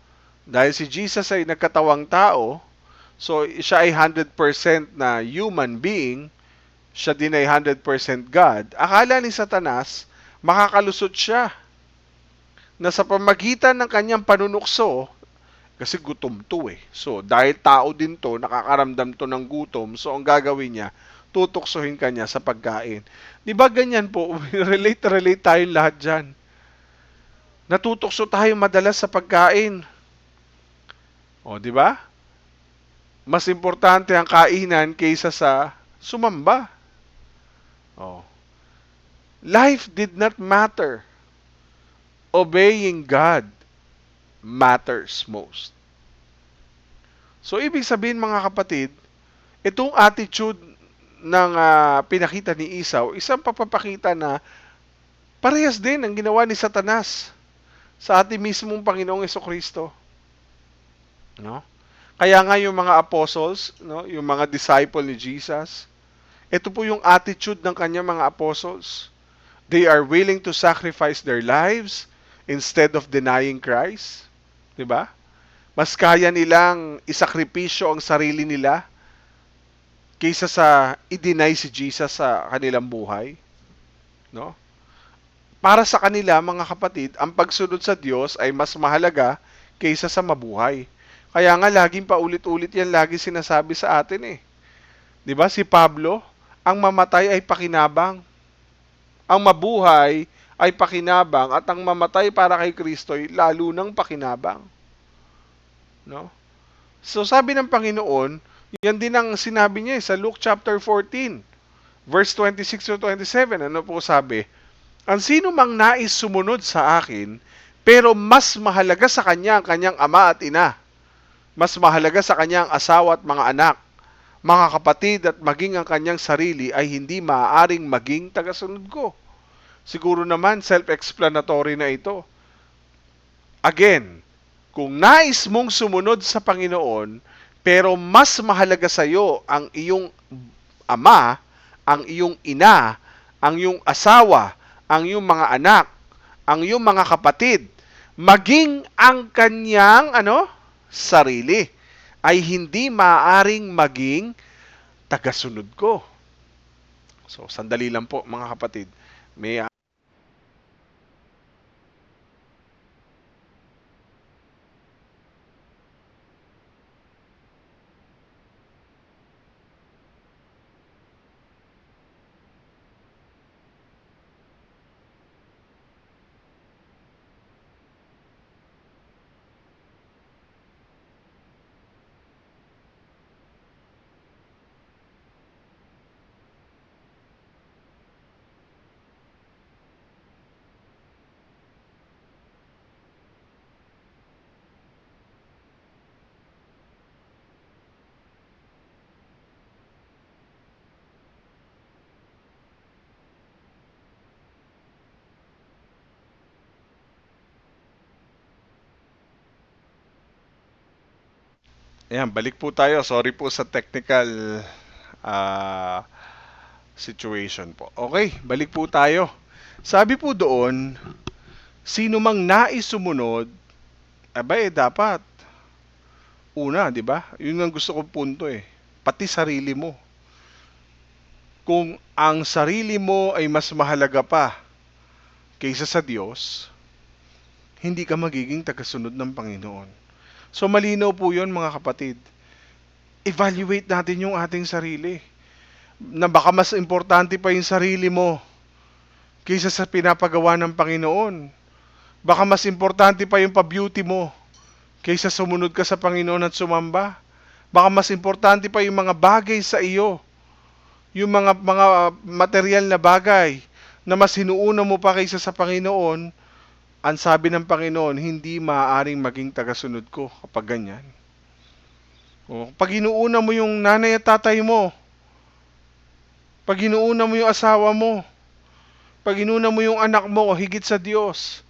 Dahil si Jesus ay nagkatawang tao, so siya ay 100% na human being, siya din ay 100% God. Akala ni Satanas, makakalusot siya na sa pamagitan ng kanyang panunukso, kasi gutom to So, dahil tao din to, nakakaramdam to ng gutom, so ang gagawin niya, tutuksohin ka niya sa pagkain. Di ba ganyan po? relate tayong lahat dyan. Natutokso tayo madalas sa pagkain. O, di ba? Mas importante ang kainan kaysa sa sumamba. O. Life did not matter. Obeying God matters most. So, ibig sabihin mga kapatid, itong attitude ng pinakita ni Esau, isang papapakita na parehas din ang ginawa ni Satanas sa ating mismong Panginoong Jesucristo. No? Kaya nga yung mga apostles, no, yung mga disciple ni Jesus, ito po yung attitude ng kanyang mga apostles. They are willing to sacrifice their lives instead of denying Christ. Diba? Mas kaya nilang isakripisyo ang sarili nila kaysa sa i-deny si Jesus sa kanilang buhay. No? Para sa kanila, mga kapatid, ang pagsunod sa Diyos ay mas mahalaga kaysa sa mabuhay. Kaya nga, laging paulit-ulit yan, lagi sinasabi sa atin Diba? Si Pablo, ang mamatay ay pakinabang. Ang mabuhay ay pakinabang at ang mamatay para kay Kristo ay lalo ng pakinabang. No? So sabi ng Panginoon, yan din ang sinabi niya sa Luke chapter 14, verse 26 to 27. Ano po sabi? Ang sino mang nais sumunod sa akin, pero mas mahalaga sa kanya ang kanyang ama at ina, mas mahalaga sa kanya ang asawa at mga anak, mga kapatid at maging ang kanyang sarili ay hindi maaaring maging tagasunod ko. Siguro naman, self-explanatory na ito. Again, kung nais mong sumunod sa Panginoon, pero mas mahalaga sa iyo ang iyong ama, ang iyong ina, ang iyong asawa, ang iyong mga anak, ang iyong mga kapatid, maging ang kanyang sarili, ay hindi maaaring maging tagasunod ko. So, sandali lang po mga kapatid. May Ayan, balik po tayo. Sorry po sa technical situation po. Okay, balik po tayo. Sabi po doon, sino mang nais sumunod, dapat. Una, di ba? Yun ang gusto kong punto Pati sarili mo. Kung ang sarili mo ay mas mahalaga pa kaysa sa Diyos, hindi ka magiging tagasunod ng Panginoon. So malinaw po yun mga kapatid. Evaluate natin yung ating sarili. Na baka mas importante pa yung sarili mo kaysa sa pinapagawa ng Panginoon. Baka mas importante pa yung pa-beauty mo kaysa sumunod ka sa Panginoon at sumamba. Baka mas importante pa yung mga bagay sa iyo, yung mga material na bagay na mas hinuuna mo pa kaysa sa Panginoon. Ang sabi ng Panginoon, hindi maaaring maging tagasunod ko kapag ganyan. O, pag inuuna mo yung nanay at tatay mo, pag inuuna mo yung asawa mo, pag inuna mo yung anak mo higit sa Diyos,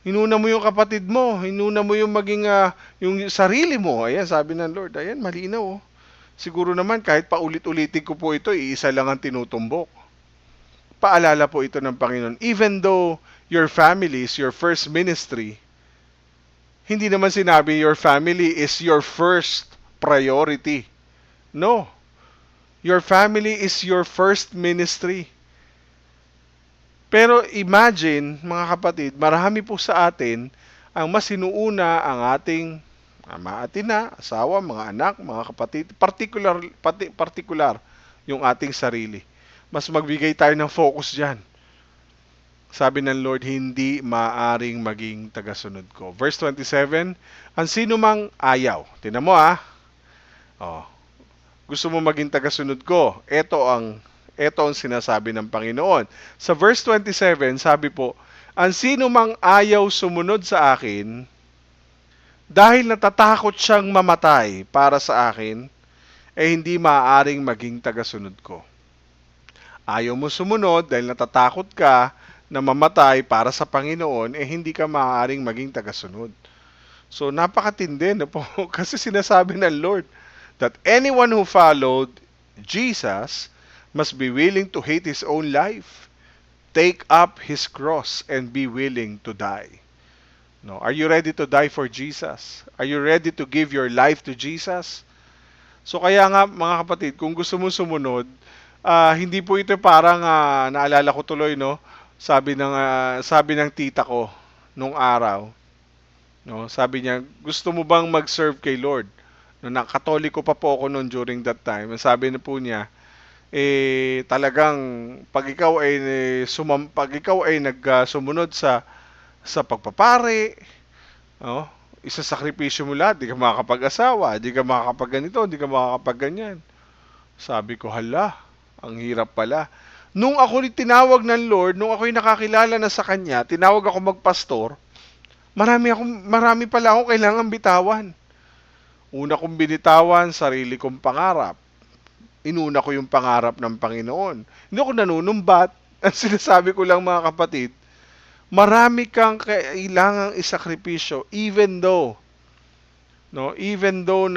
inuna mo yung kapatid mo, inuna mo yung maging yung sarili mo. Ayan, sabi ng Lord, ayan, malinaw. Oh. Siguro naman kahit paulit-ulitin ko po ito, iisa lang ang tinutumbok. Paalala po ito ng Panginoon. Even though your family is your first ministry, hindi naman sinabi your family is your first priority. No. Your family is your first ministry. Pero imagine, mga kapatid, marami po sa atin ang mas sinuuna ang ating ama at ina, asawa, mga anak, mga kapatid, particular yung ating sarili. Mas magbigay tayo ng focus dyan. Sabi ng Lord, hindi maaring maging tagasunod ko. Verse 27, ang sino mang ayaw. Tingnan mo Oh, gusto mo maging tagasunod ko. Ito ang sinasabi ng Panginoon. Sa verse 27, sabi po, ang sino mang ayaw sumunod sa akin, dahil natatakot siyang mamatay para sa akin, hindi maaaring maging tagasunod ko. Ayaw mo sumunod dahil natatakot ka na mamatay para sa Panginoon, hindi ka maaaring maging tagasunod. So, napakatindi na po. Kasi sinasabi ng Lord that anyone who followed Jesus must be willing to hate his own life, take up his cross, and be willing to die. No, are you ready to die for Jesus? Are you ready to give your life to Jesus? So kaya nga mga kapatid, kung gusto mo sumunod, hindi po ito parang naalala ko tuloy, no? Sabi ng tita ko nung araw, no? Sabi niya, gusto mo bang mag-serve kay Lord? No, Katoliko pa po ako noon during that time. Sabi na po niya, talagang pag ikaw ay nagsumunod sa pagpapari, oh, isasakripisyo mo lahat, di ka makakapag-asawa, di ka makakapag-ganito, di ka makakapag-ganyan. Sabi ko, hala, ang hirap pala. Nung ako tinawag ng Lord, nung ako'y nakakilala na sa Kanya, tinawag ako magpastor, marami pala akong kailangan bitawan. Una kong binitawan, sarili kong pangarap. Inuna ko yung pangarap ng Panginoon. Hindi ako nanunumbat. Ang sinasabi ko lang mga kapatid, marami kang kailangang isakripisyo even though na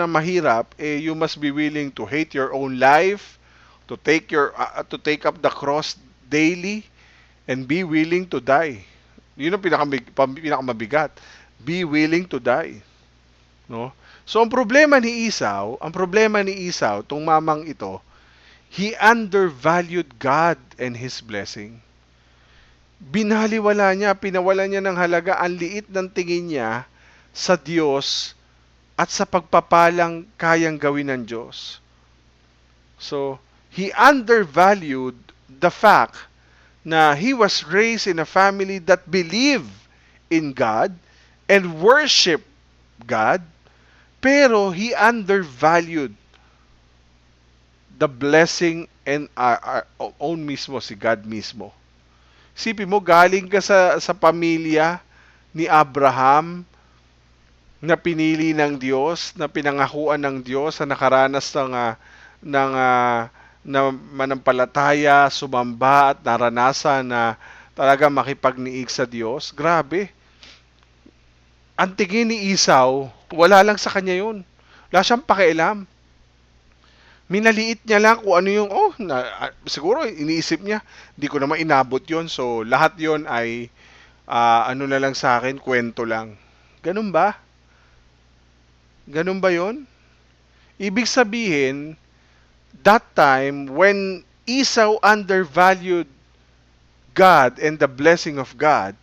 mahirap, you must be willing to hate your own life, to take up the cross daily, and be willing to die. Yun ang pinakamabigat. Be willing to die. No? So ang problema ni Esau, tong mamang ito, he undervalued God and His blessing. Pinawalan niya ng halaga ang liit ng tingin niya sa Diyos at sa pagpapalang kayang gawin ng Diyos. So, he undervalued the fact na he was raised in a family that believed in God and worship God, pero he undervalued the blessing and our own mismo, si God mismo. Sipin mo, galing ka sa pamilya ni Abraham na pinili ng Diyos, na pinangakuan ng Diyos, na nakaranas ng manampalataya, sumamba at naranasan na talaga makipagniig sa Diyos. Grabe. Ang tingin ni Esau, wala lang sa kanya yun. Wala siyang pakialam. Minaliit niya lang kung ano yung, siguro iniisip niya, di ko naman inabot yon, so lahat yon ay, ano na lang sa akin, kwento lang. Ganun ba? Ganun ba yon? Ibig sabihin, that time, when Esau undervalued God and the blessing of God,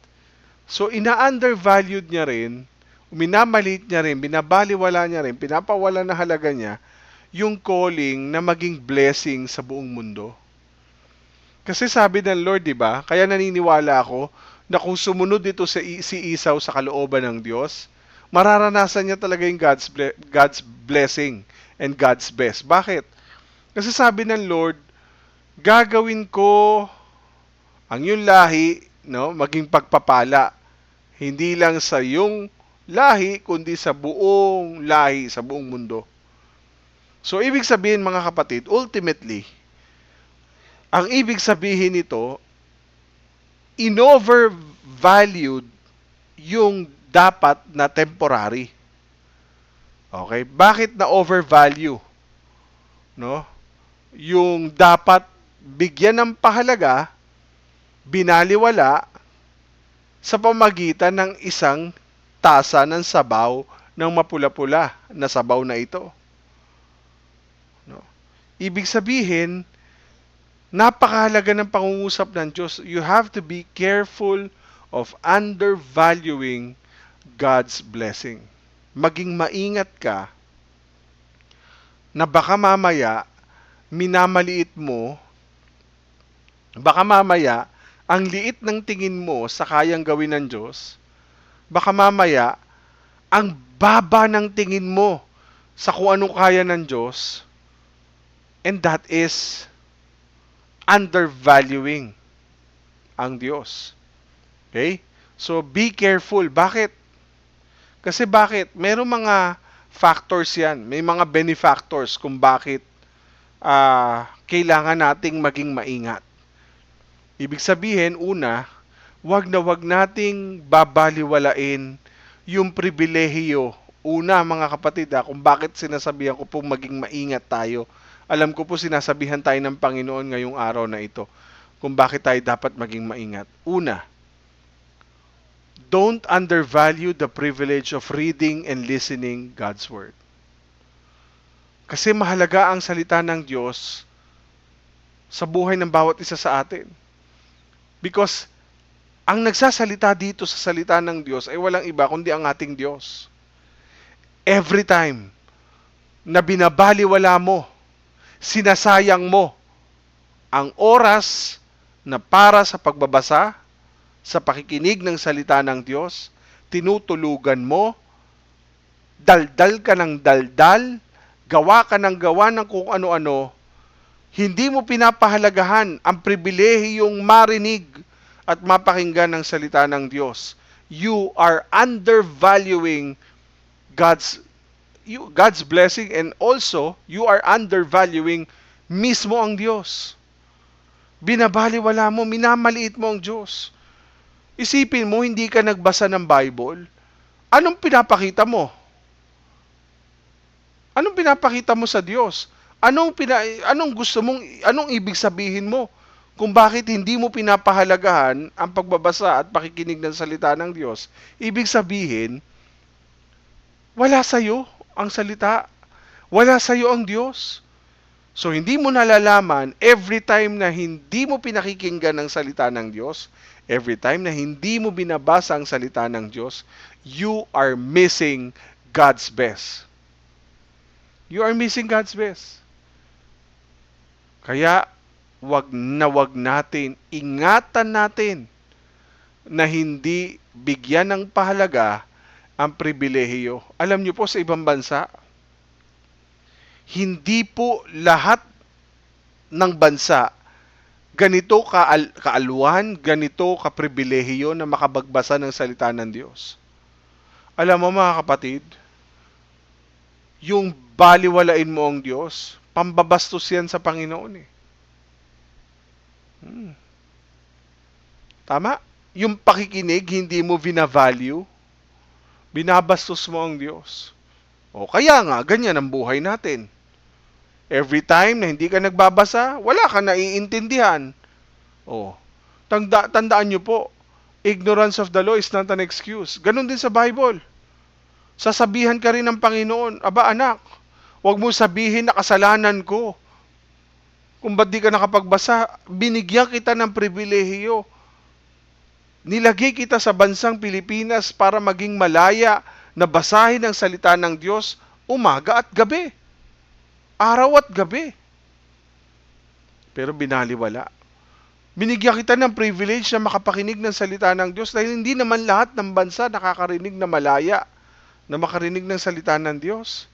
So, ina-undervalued niya rin, minamaliit niya rin, binabaliwala niya rin, pinapawala na halaga niya yung calling na maging blessing sa buong mundo. Kasi sabi ng Lord, di ba? Kaya naniniwala ako na kung sumunod ito si Esau sa kalooban ng Diyos, mararanasan niya talaga yung God's blessing and God's best. Bakit? Kasi sabi ng Lord, gagawin ko ang iyong lahi, no, maging pagpapala. Hindi lang sa iyong lahi, kundi sa buong lahi, sa buong mundo. So, ibig sabihin mga kapatid, ultimately, ang ibig sabihin nito, in-overvalued yung dapat na temporary. Okay? Bakit na overvalue? No? Yung dapat bigyan ng pahalaga, binaliwala sa pamagitan ng isang tasa ng sabaw ng mapula-pula na sabaw na ito. No? Ibig sabihin, napakahalaga ng pangungusap ng Diyos. You have to be careful of undervaluing God's blessing. Maging maingat ka na baka mamaya minamaliit mo, baka mamaya ang liit ng tingin mo sa kayang gawin ng Diyos, baka mamaya ang baba ng tingin mo sa kung anong kaya ng Diyos, and that is undervaluing ang Diyos. Okay? So, be careful. Bakit? Kasi bakit? Merong mga factors yan. May mga benefactors kung bakit kailangan nating maging maingat. Ibig sabihin, una, wag nating babaliwalain yung pribilehiyo. Una, mga kapatid, kung bakit sinasabihan ko po maging maingat tayo. Alam ko po sinasabihan tayo ng Panginoon ngayong araw na ito kung bakit tayo dapat maging maingat. Una, don't undervalue the privilege of reading and listening God's Word. Kasi mahalaga ang salita ng Diyos sa buhay ng bawat isa sa atin. Because ang nagsasalita dito sa salita ng Diyos ay walang iba kundi ang ating Diyos. Every time na binabaliwala mo, sinasayang mo ang oras na para sa pagbabasa, sa pakikinig ng salita ng Diyos, tinutulugan mo, daldal ka ng daldal, gawa ka ng gawa ng kung ano-ano, hindi mo pinapahalagahan ang pribilehiyong marinig at mapakinggan ng salita ng Diyos. You are undervaluing God's blessing, and also you are undervaluing mismo ang Diyos. Binabaliwala mo, minamaliit mo ang Diyos. Isipin mo, hindi ka nagbasa ng Bible. Anong pinapakita mo? Anong pinapakita mo sa Diyos? Anong ibig sabihin mo kung bakit hindi mo pinapahalagahan ang pagbabasa at pakikinig ng salita ng Diyos? Ibig sabihin, wala sa'yo ang salita. Wala sa'yo ang Diyos. So, hindi mo nalalaman every time na hindi mo pinakikinggan ang salita ng Diyos, every time na hindi mo binabasa ang salita ng Diyos, you are missing God's best. You are missing God's best. Kaya, wag natin, ingatan natin na hindi bigyan ng pahalaga ang pribilehiyo. Alam niyo po sa ibang bansa, hindi po lahat ng bansa ganito kaaluan, ganito kapribilehiyo na makabagbasa ng salita ng Diyos. Alam mo mga kapatid, yung baliwalain mo ang Diyos, pambabastos yan sa Panginoon eh. Tama? Yung pakikinig, hindi mo binavalue, binabastos mo ang Diyos. O kaya nga, ganyan ang buhay natin. Every time na hindi ka nagbabasa, wala ka naiintindihan. O, tandaan nyo po, ignorance of the law is not an excuse. Ganon din sa Bible. Sasabihan ka rin ng Panginoon, aba anak, huwag mo sabihin na kasalanan ko. Kung ba't di ka nakapagbasa, binigyan kita ng pribilehiyo. Nilagay kita sa bansang Pilipinas para maging malaya na basahin ang salita ng Diyos umaga at gabi. Araw at gabi. Pero binaliwala. Binigyan kita ng privilege na makapakinig ng salita ng Diyos dahil hindi naman lahat ng bansa nakakarinig na malaya na makarinig ng salita ng Diyos.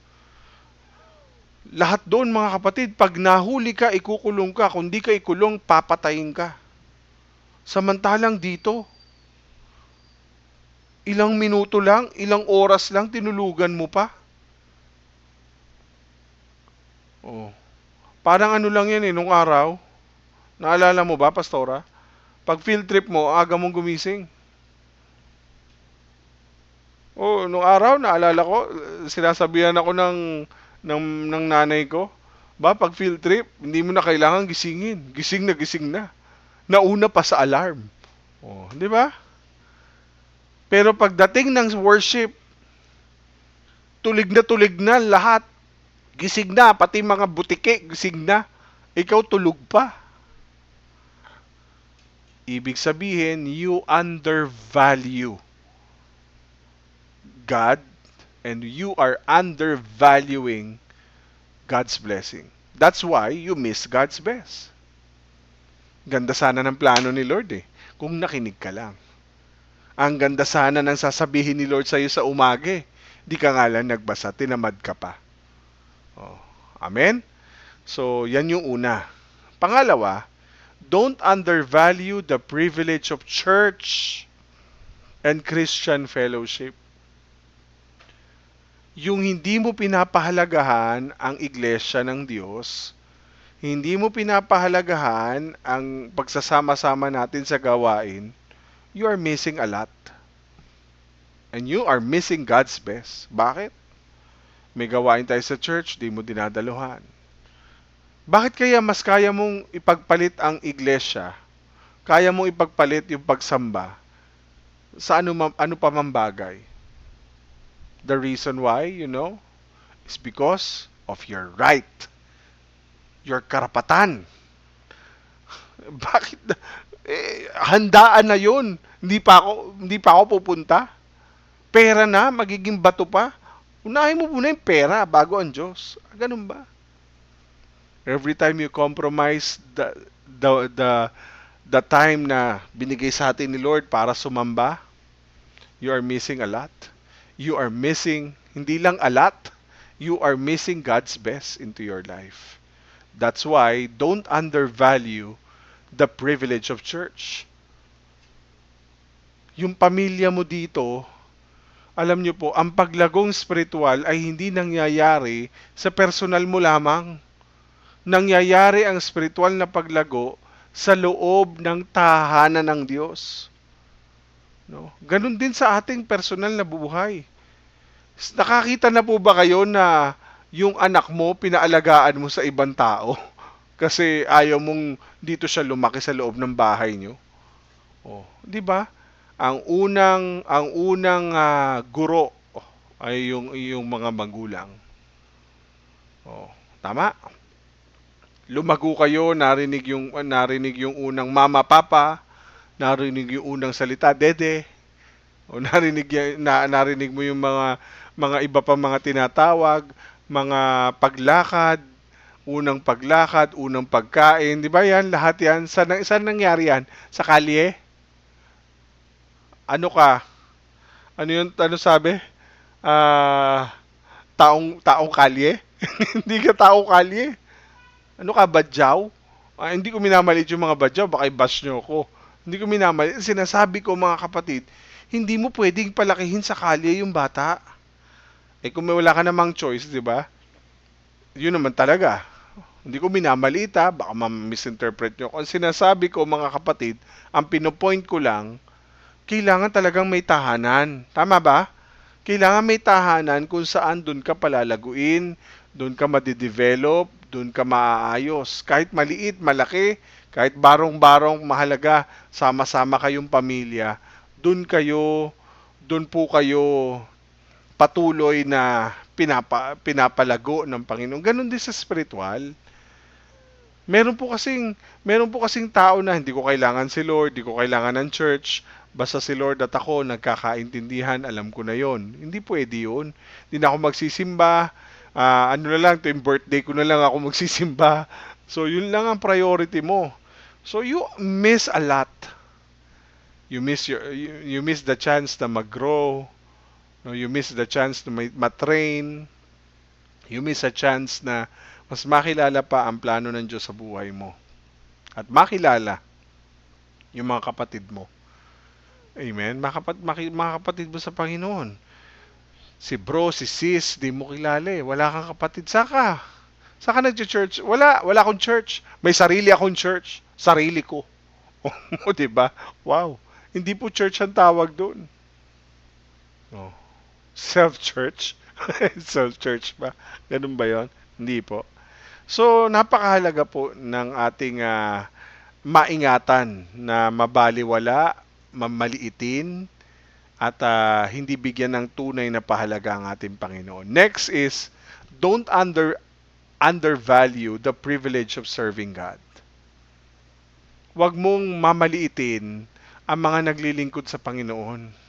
Lahat doon mga kapatid, pag nahuli ka, ikukulong ka. Kung di ka ikulong, papatayin ka. Samantalang dito, ilang minuto lang, ilang oras lang, tinulugan mo pa. Oh. Parang ano lang yan nung araw. Naalala mo ba, Pastora? Pag field trip mo, aga mong gumising. Oh, nung araw, naalala ko, sinasabihan ako ng nanay ko, pag field trip, hindi mo na kailangan gisingin. Gising na. Nauna pa sa alarm. Oh, di ba? Pero pagdating ng worship, tulig na lahat. Gising na, pati mga butike, gising na. Ikaw tulog pa. Ibig sabihin, you undervalue God and you are undervaluing God's blessing. That's why you miss God's best. Ganda sana ng plano ni Lord kung nakinig ka lang. Ang ganda sana ng sasabihin ni Lord sa'yo sa umaga di ka nga lang nagbasa, tinamad ka pa. Oh, amen? So, yan yung una. Pangalawa, don't undervalue the privilege of church and Christian fellowship. Yung hindi mo pinapahalagahan ang iglesia ng Diyos, hindi mo pinapahalagahan ang pagsasama-sama natin sa gawain, you are missing a lot. And you are missing God's best. Bakit? May gawain tayo sa church, di mo dinadaluhan. Bakit kaya mas kaya mong ipagpalit ang iglesia? Kaya mong ipagpalit yung pagsamba sa ano pa mang bagay? The reason why, is because of your right. Your karapatan. Bakit? Handaan na yun. Hindi pa ako pupunta. Pera na, magiging bato pa. Unahin mo muna yung pera bago ang Diyos. Ganun ba? Every time you compromise the time na binigay sa atin ni Lord para sumamba, you are missing a lot. You are missing, hindi lang a lot, you are missing God's best into your life. That's why, don't undervalue the privilege of church. Yung pamilya mo dito, alam nyo po, ang paglagong spiritual ay hindi nangyayari sa personal mo lamang. Nangyayari ang spiritual na paglago sa loob ng tahanan ng Diyos. No? Ganun din sa ating personal na buhay. Nakakita na po ba kayo na yung anak mo, pinaalagaan mo sa ibang tao? Kasi ayaw mong dito siya lumaki sa loob ng bahay nyo. Oh, 'di ba? Ang unang guro ay yung mga magulang. Oh, tama. Lumago kayo, narinig yung unang mama, papa, narinig yung unang salita, dede. O narinig mo yung mga iba pa mga tinatawag, mga paglakad, unang pagkain, 'di ba 'yan? Lahat 'yan saan nangyari 'yan? Sa kalye? Ano ka? Ano sabi? Taong kalye? Hindi ka taong kalye. Ano ka, badyaw? Hindi ko minamalit yung mga badyaw, baka i-bash nyo ko. Hindi ko minamalit. Sinasabi ko mga kapatid, hindi mo pwedeng palakihin sa kalye yung bata. Kung wala ka namang choice, di ba? Yun naman talaga. Hindi ko minamalita, baka ma-misinterpret nyo. Kung sinasabi ko mga kapatid, ang pinopoint ko lang, kailangan talagang may tahanan. Tama ba? Kailangan may tahanan kung saan doon ka palalaguin, doon ka madidevelop, doon ka maaayos. Kahit maliit, malaki, kahit barong-barong, mahalaga, sama-sama kayong pamilya, doon po kayo patuloy na pinapalago ng Panginoon. Ganon din sa spiritual. Meron po kasing tao na hindi ko kailangan si Lord, hindi ko kailangan ng church, basta si Lord at ako nagkakaintindihan, alam ko na yon. Hindi pwede yun. Hindi na ako magsisimba, ano na lang, tuwing birthday ko na lang ako magsisimba. So, yun lang ang priority mo. So, you miss a lot. You miss the chance na mag-grow. No, you miss the chance na matrain. You miss a chance na mas makilala pa ang plano ng Diyos sa buhay mo. At makilala yung mga kapatid mo. Amen? Mga kapatid mo sa Panginoon. Si bro, si sis, di mo kilala eh. Wala kang kapatid. Saka nag-church? Wala akong church. May sarili akong church. Sarili ko. O, diba? Wow. Hindi po church ang tawag doon. Oh. Self-church? Self-church ba? Ganun ba yon? Hindi po. So, napakahalaga po ng ating maingatan na mabaliwala, mamaliitin, at hindi bigyan ng tunay na pahalaga ang ating Panginoon. Next is, don't undervalue the privilege of serving God. Huwag mong mamaliitin ang mga naglilingkod sa Panginoon.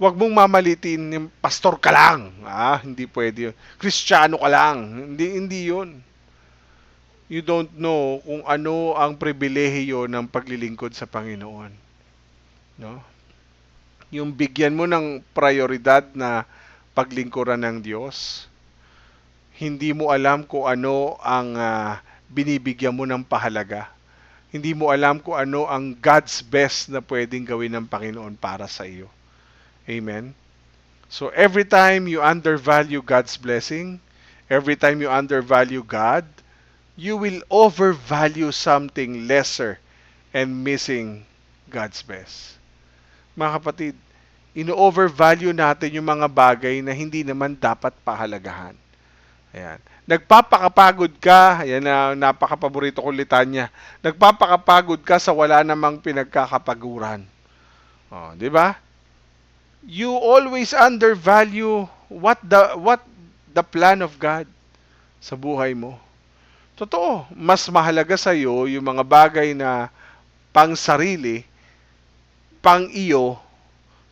Huwag mong mamalitin yung pastor ka lang. Hindi pwede yun. Kristiyano ka lang. Hindi yun. You don't know kung ano ang pribilehiyo ng paglilingkod sa Panginoon. No? Yung bigyan mo ng prioridad na paglingkuran ng Diyos, hindi mo alam kung ano ang binibigyan mo ng pahalaga. Hindi mo alam kung ano ang God's best na pwedeng gawin ng Panginoon para sa iyo. Amen? So every time you undervalue God's blessing, every time you undervalue God, you will overvalue something lesser and missing God's best. Mga kapatid, ino-overvalue natin yung mga bagay na hindi naman dapat pahalagahan. Ayan. Nagpapakapagod ka, ayan na napakapaborito kong litanya. Nagpapakapagod ka sa wala namang pinagkakapaguran. Oh, 'di ba? You always undervalue what the plan of God sa buhay mo. Totoo, mas mahalaga sa iyo yung mga bagay na pang sarili, pang iyo,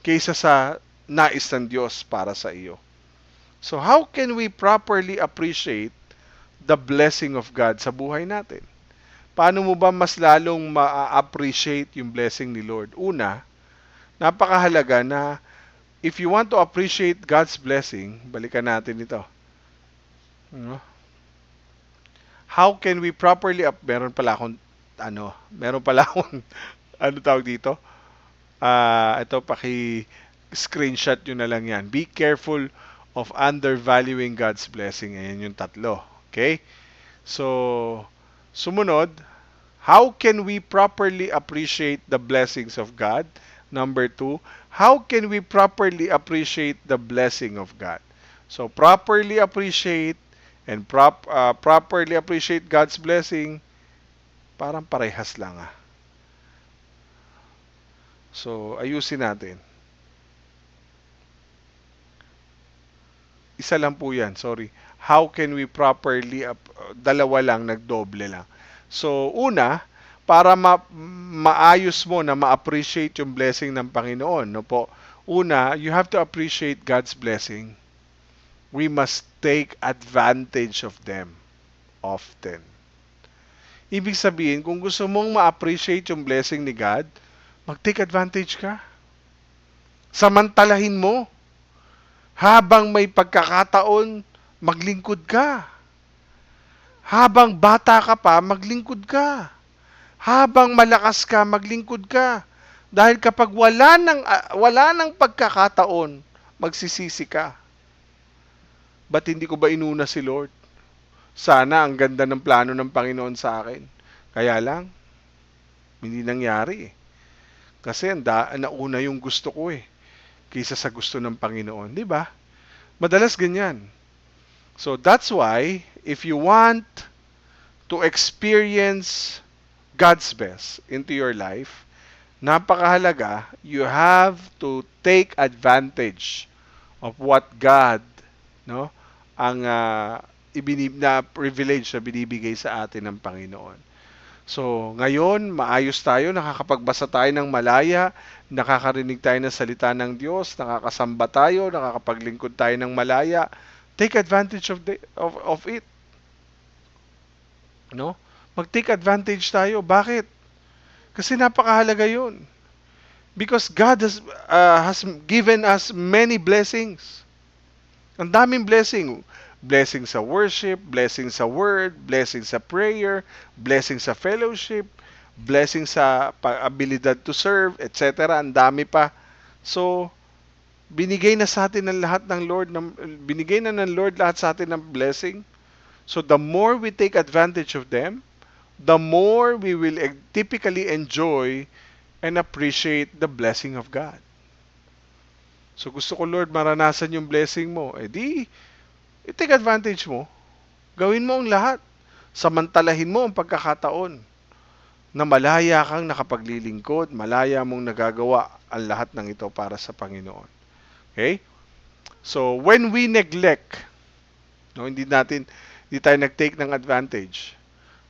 kaysa sa nais ng Diyos para sa iyo. So how can we properly appreciate the blessing of God sa buhay natin? Paano mo ba mas lalong ma-appreciate yung blessing ni Lord? Una, napakahalaga na if you want to appreciate God's blessing, balikan natin ito. How can we properly meron pala akong ano tawag dito? Ito paki-screenshot nyo na lang yan. Be careful of undervaluing God's blessing. Ayan yung tatlo. Okay? So, sumunod, how can we properly appreciate the blessings of God? Number 2, how can we properly appreciate the blessing of God? So, properly appreciate and properly appreciate God's blessing, parang parehas lang So, ayusin natin. Isa lang po yan, sorry. How can we properly, dalawa lang, nagdoble lang. So, una, para maayos mo na ma-appreciate yung blessing ng Panginoon, no po? Una, you have to appreciate God's blessing. We must take advantage of them often. Ibig sabihin, kung gusto mong ma-appreciate yung blessing ni God, mag-take advantage ka. Samantalahin mo. Habang may pagkakataon, maglingkod ka. Habang bata ka pa, maglingkod ka. Habang malakas ka, maglingkod ka. Dahil kapag wala nang pagkakataon, magsisisi ka. Ba't hindi ko ba inuna si Lord? Sana ang ganda ng plano ng Panginoon sa akin. Kaya lang, hindi nangyari Kasi nauna yung gusto ko kaysa sa gusto ng Panginoon. Di ba? Madalas ganyan. So that's why, if you want to experience God's best into your life, napakahalaga, you have to take advantage of what God, ang na privilege na binibigay sa atin ng Panginoon. So, ngayon, maayos tayo, nakakapagbasa tayo ng malaya, nakakarinig tayo ng salita ng Diyos, nakakasamba tayo, nakakapaglingkod tayo ng malaya. Take advantage of it. No? Mag-take advantage tayo. Bakit? Kasi napakahalaga yun. Because God has given us many blessings. Ang daming blessing. Blessing sa worship, blessing sa word, blessing sa prayer, blessing sa fellowship, blessing sa abilidad to serve, etc. Ang dami pa. So, binigay na sa atin ng lahat ng Lord, binigay na ng Lord lahat sa atin ng blessing. So, the more we take advantage of them, the more we will typically enjoy and appreciate the blessing of God. So, gusto ko, Lord, maranasan yung blessing mo. I-take advantage mo. Gawin mo ang lahat. Samantalahin mo ang pagkakataon na malaya kang nakapaglilingkod, malaya mong nagagawa ang lahat ng ito para sa Panginoon. Okay? So, when we neglect, hindi tayo nag-take ng advantage.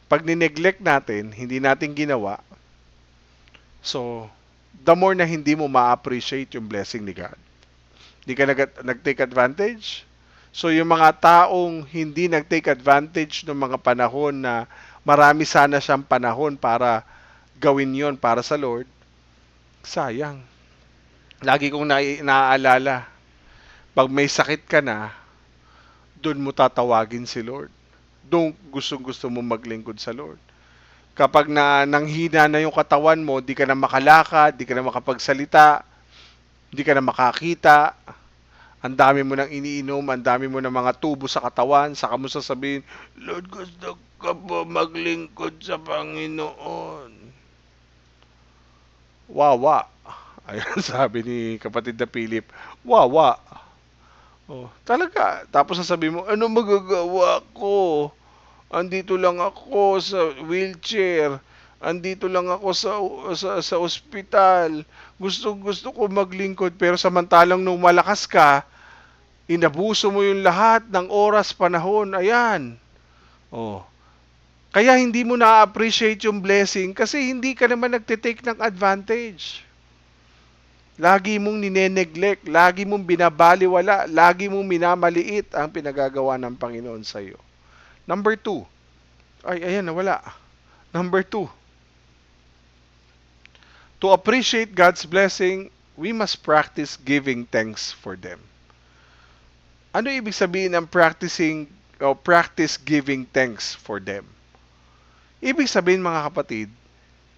Pag ni-neglect natin, hindi natin ginawa, so, the more na hindi mo ma-appreciate yung blessing ni God. Hindi ka nag-take advantage. So, yung mga taong hindi nag-take advantage ng mga panahon na marami sana siyang panahon para gawin yon para sa Lord, sayang. Lagi kong naaalala, pag may sakit ka na, doon mo tatawagin si Lord. Doon gustong-gusto mo maglingkod sa Lord. Kapag nanghina na yung katawan mo, di ka na makalakad, di ka na makapagsalita, di ka na makakita, ang dami mo nang iniinom, ang dami mo ng mga tubo sa katawan, saka mo sasabihin, Lord, gusto ko po maglingkod sa Panginoon. Wawa. Ayun sabi ni kapatid na Philip, wawa. Oh, talaga. Tapos sasabihin mo, ano magagawa ko? Andito lang ako sa wheelchair. Andito lang ako sa ospital. Gusto ko maglingkod. Pero samantalang nung malakas ka, inabuso mo yung lahat ng oras, panahon. Ayan. Oh. Kaya hindi mo na-appreciate yung blessing kasi hindi ka naman nagtitake ng advantage. Lagi mong nineneglect, lagi mong binabaliwala, lagi mong minamaliit ang pinagagawa ng Panginoon sa iyo. Number 2. Ayan, nawala. Number 2. To appreciate God's blessing, we must practice giving thanks for them. Ano ibig sabihin ng practice giving thanks for them? Ibig sabihin, mga kapatid,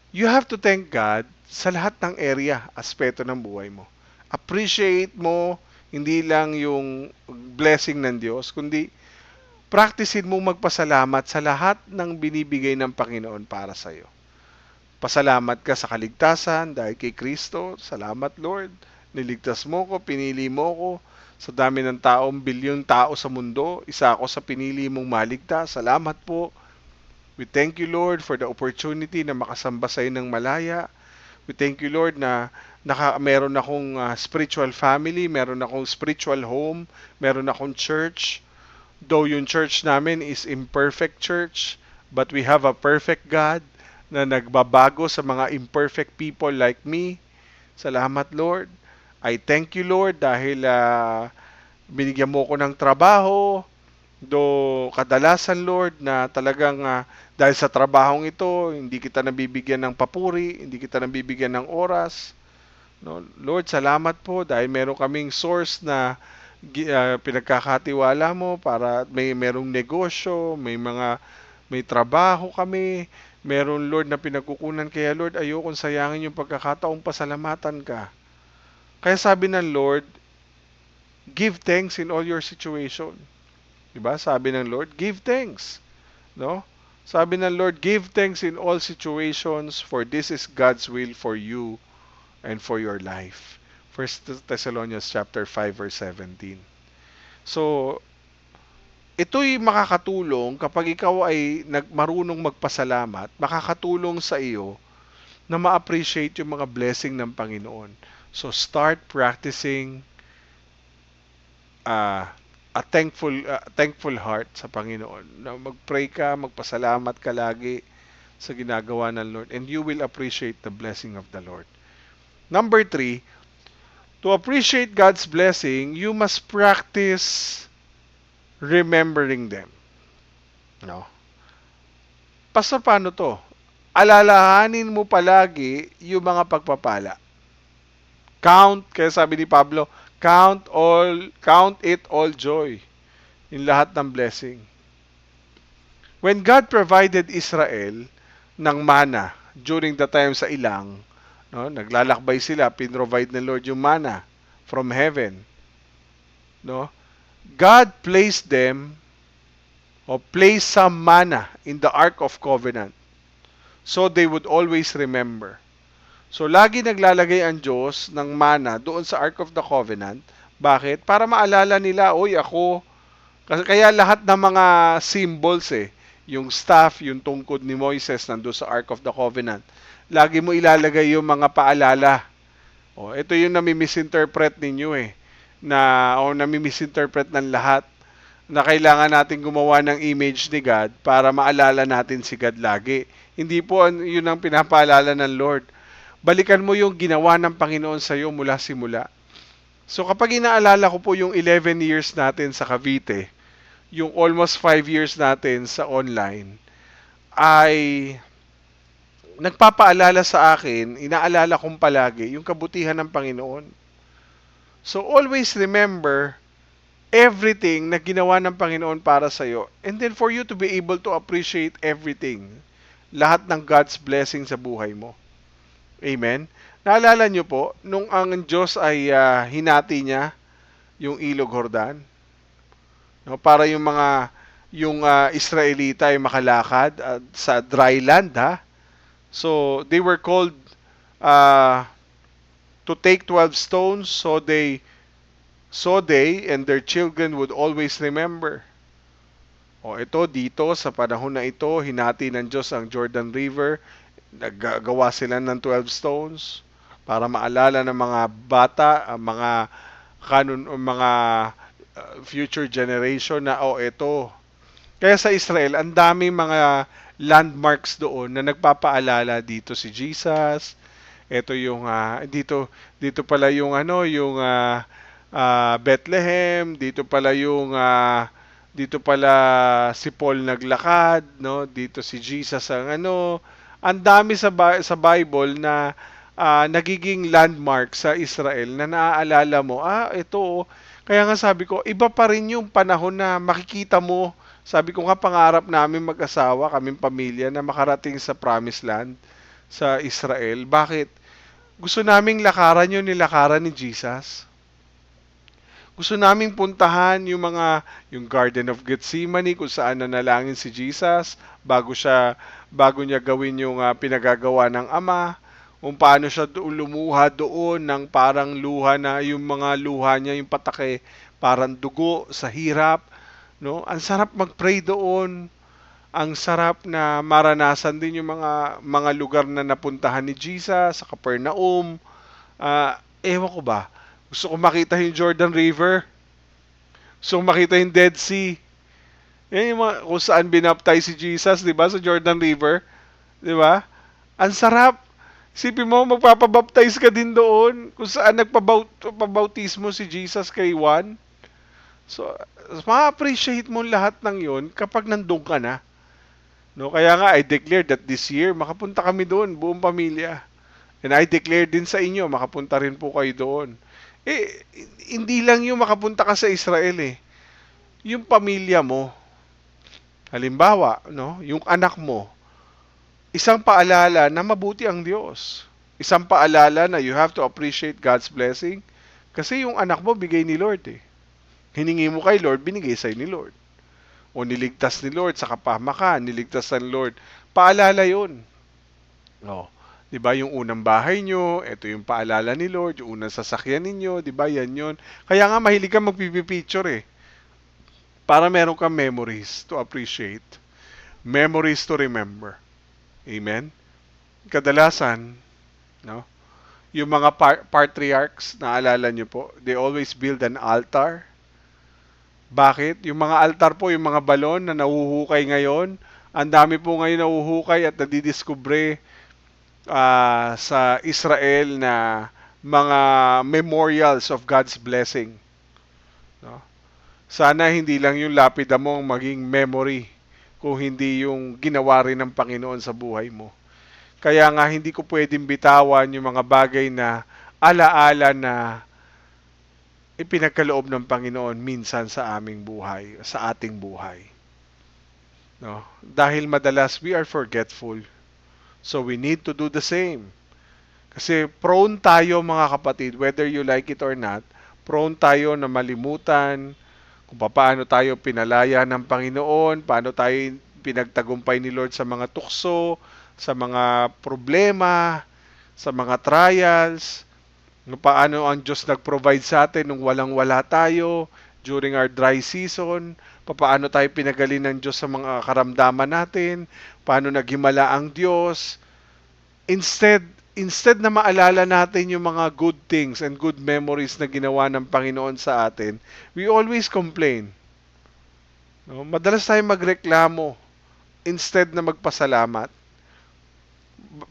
you have to thank God sa lahat ng area, aspeto ng buhay mo. Appreciate mo hindi lang yung blessing ng Diyos, kundi practicein mo magpasalamat sa lahat ng binibigay ng Panginoon para sa iyo. Pasalamat ka sa kaligtasan dahil kay Kristo. Salamat, Lord. Niligtas mo ko, pinili mo ko. Sa dami ng bilyong tao sa mundo, isa ako sa pinili mong maligtas. Salamat po. We thank you, Lord, for the opportunity na makasamba sa iyo ng malaya. We thank you, Lord, na meron akong spiritual family, meron akong spiritual home, meron akong church. Though yung church namin is imperfect church, but we have a perfect God na nagbabago sa mga imperfect people like me. Salamat, Lord. I thank you, Lord, dahil binigyan mo ko ng trabaho. Do kadalasan, Lord, na talagang dahil sa trabahong ito, hindi kita nabibigyan ng papuri, hindi kita nabibigyan ng oras. No? Lord, salamat po dahil meron kaming source na pinagkakatiwala mo para merong negosyo, may trabaho kami, meron, Lord, na pinagkukunan. Kaya, Lord, ayokong sayangin yung pagkakataong pasalamatan ka. Kaya sabi ng Lord, give thanks in all your situation. Diba? Sabi ng Lord, give thanks. No? Sabi ng Lord, give thanks in all situations, for this is God's will for you and for your life. 1 Thessalonians chapter 5 verse 17. So, ito'y makakatulong kapag ikaw ay marunong magpasalamat, makakatulong sa iyo na ma-appreciate yung mga blessing ng Panginoon. So, start practicing a thankful heart sa Panginoon. Na mag-pray ka, magpasalamat ka lagi sa ginagawa ng Lord, and you will appreciate the blessing of the Lord. Number 3, to appreciate God's blessing, you must practice remembering them. No? Pastor, paano to? Alalahanin mo palagi yung mga pagpapala. Count, kaya sabi ni Pablo, count it all joy in lahat ng blessing. When God provided Israel ng manna during the time sa ilang, no, naglalakbay sila, pinrovide ng Lord yung manna from heaven. No? God placed them or placed some manna in the Ark of Covenant so they would always remember. So lagi naglalagay ang Diyos ng manna doon sa Ark of the Covenant. Bakit? Para maalala nila, oy ako. Kaya lahat ng mga symbols yung staff, yung tungkod ni Moises nandoon sa Ark of the Covenant. Lagi mo ilalagay yung mga paalala. O, ito yung nami-misinterpret ninyo nami-misinterpret ng lahat na kailangan natin gumawa ng image ni God para maalala natin si God lagi. Hindi po yun ang pinapaalala ng Lord. Balikan mo yung ginawa ng Panginoon sa iyo mula simula. So kapag inaalala ko po yung 11 years natin sa Cavite, yung almost 5 years natin sa online, ay nagpapaalala sa akin, inaalala kong palagi yung kabutihan ng Panginoon. So always remember everything na ginawa ng Panginoon para sa iyo. And then for you to be able to appreciate everything. Lahat ng God's blessing sa buhay mo. Amen? Naalala nyo po, nung ang Diyos ay hinati niya yung Ilog Jordan, no, para yung Israelita ay makalakad sa dry land, ha? So, they were called to take 12 stones so they and their children would always remember. O ito, dito, sa panahon na ito, hinati ng Diyos ang Jordan River. Naggagawa sila ng 12 stones para maalala ng mga bata, mga future generation na, ito. Kaya sa Israel, ang daming mga landmarks doon na nagpapaalala. Dito si Jesus. Ito yung, dito pala yung, Bethlehem, dito pala si Paul naglakad, no? Dito si Jesus ang ang dami sa Bible na nagiging landmark sa Israel na naaalala mo, ito. Kaya nga sabi ko, iba pa rin yung panahon na makikita mo. Sabi ko nga, pangarap namin mag-asawa, kaming pamilya, na makarating sa Promised Land sa Israel. Bakit? Gusto naming lakaran yung nilakaran ni Jesus. Gusto naming puntahan yung Garden of Gethsemane kung saan nanalangin si Jesus bago niya gawin yung pinagagawa ng Ama, kung paano siya lumuha doon ng parang luha na yung mga luha niya, yung patake, parang dugo sa hirap, no? Ang sarap mag-pray doon. Ang sarap na maranasan din yung mga lugar na napuntahan ni Jesus sa Capernaum. Ewan ko ba? Gusto ko makita yung Jordan River. Gusto ko makita yung Dead Sea. Yan yung kung saan binaptize si Jesus, di ba? Sa Jordan River. Di ba? Ang sarap. Isipin mo, magpapabaptize ka din doon. Kung saan nagpabautismo si Jesus kay Juan. So, ma-appreciate mo lahat ng yon kapag nandun ka na. No? Kaya nga, I declare that this year, makapunta kami doon, buong pamilya. And I declare din sa inyo, makapunta rin po kayo doon. Hindi lang yung makapunta ka sa Israel yung pamilya mo. Halimbawa, no, yung anak mo, isang paalala na mabuti ang Diyos. Isang paalala na you have to appreciate God's blessing kasi yung anak mo bigay ni Lord Hiningi mo kay Lord, binigay sa'yo ni Lord. O niligtas ni Lord sa kapahamakan, niligtas ni Lord. Paalala yun. No. Diba, yung unang bahay nyo, ito yung paalala ni Lord, yung unang sasakyan ninyo, diba, yan yun. Kaya nga, mahilig kang magpipicture para meron kang memories to appreciate. Memories to remember. Amen? Kadalasan, no, yung mga patriarchs, naalala nyo po, they always build an altar. Bakit? Yung mga altar po, yung mga balon na nahuhukay ngayon, ang dami po ngayon nahuhukay at nadidiskubre sa Israel na mga memorials of God's blessing. No? Sana hindi lang yung lapida mo ang maging memory, kung hindi yung ginawa rin ng Panginoon sa buhay mo. Kaya nga hindi ko pwedeng bitawan yung mga bagay na alaala na ipinagkaloob ng Panginoon minsan sa aming buhay, sa ating buhay. No? Dahil madalas we are forgetful. So we need to do the same. Kasi prone tayo mga kapatid, whether you like it or not, prone tayo na malimutan kung paano tayo pinalaya ng Panginoon, paano tayo pinagtagumpay ni Lord sa mga tukso, sa mga problema, sa mga trials, paano ang Diyos nag-provide sa atin nung walang-wala tayo during our dry season, paano tayo pinagaling ng Diyos sa mga karamdaman natin, paano naghimala ang Diyos. Instead na maalala natin yung mga good things and good memories na ginawa ng Panginoon sa atin, we always complain. No? Madalas tayo magreklamo instead na magpasalamat.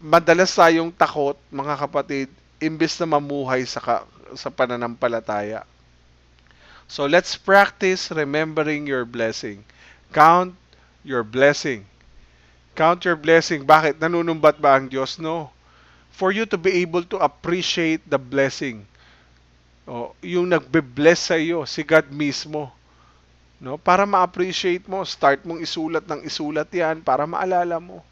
Madalas tayong takot, mga kapatid, imbes na mamuhay sa pananampalataya. So let's practice remembering your blessing. Count your blessing. Count your blessing. Bakit? Nanunumbat ba ang Diyos? No. For you to be able to appreciate the blessing. Yung nagbe-bless sa iyo, si God mismo. No? Para ma-appreciate mo, start mong isulat ng isulat yan para maalala mo.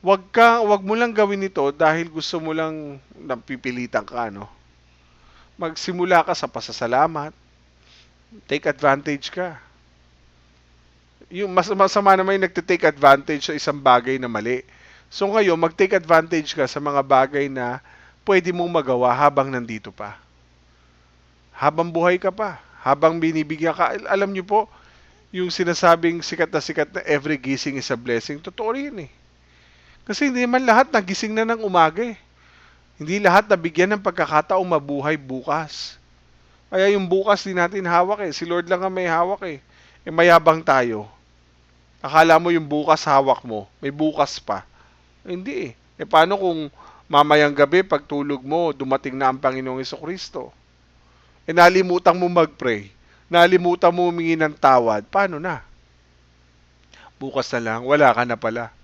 Wag mo lang gawin ito dahil gusto mo lang napipilitan ka, no? Magsimula ka sa pasasalamat. Take advantage ka. Yung masama naman yung nagte-take advantage sa isang bagay na mali. So ngayon, mag-take advantage ka sa mga bagay na pwede mong magawa habang nandito pa. Habang buhay ka pa. Habang binibigyan ka. Alam niyo po, yung sinasabing sikat na every gising is a blessing. Totoo rin eh. Kasi hindi man lahat nagising na ng umaga eh. Hindi lahat nabigyan ng pagkakataong mabuhay bukas. Kaya yung bukas din natin hawak eh. Si Lord lang ang may hawak eh. Mayabang tayo. Akala mo yung bukas hawak mo. May bukas pa. Hindi eh. Paano kung mamayang gabi pagtulog mo, dumating na ang Panginoong Jesucristo? Nalimutan mo mag-pray. Nalimutan mo humingi ng tawad. Paano na? Bukas na lang. Wala ka na pala.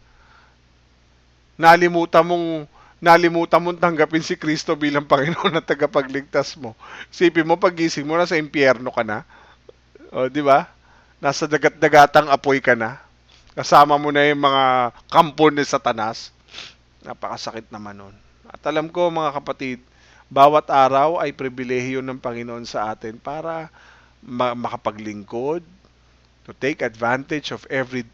Nalimutan mong tanggapin si Kristo bilang Panginoon at tagapagligtas mo. Isipin mo, pagising mo, nasa impyerno ka na. O, di ba? Nasa dagat-dagatang apoy ka na. Kasama mo na yung mga kampo ni Satanas. Napakasakit naman nun. At alam ko, mga kapatid, bawat araw ay pribilehiyo ng Panginoon sa atin para makapaglingkod, to take advantage of every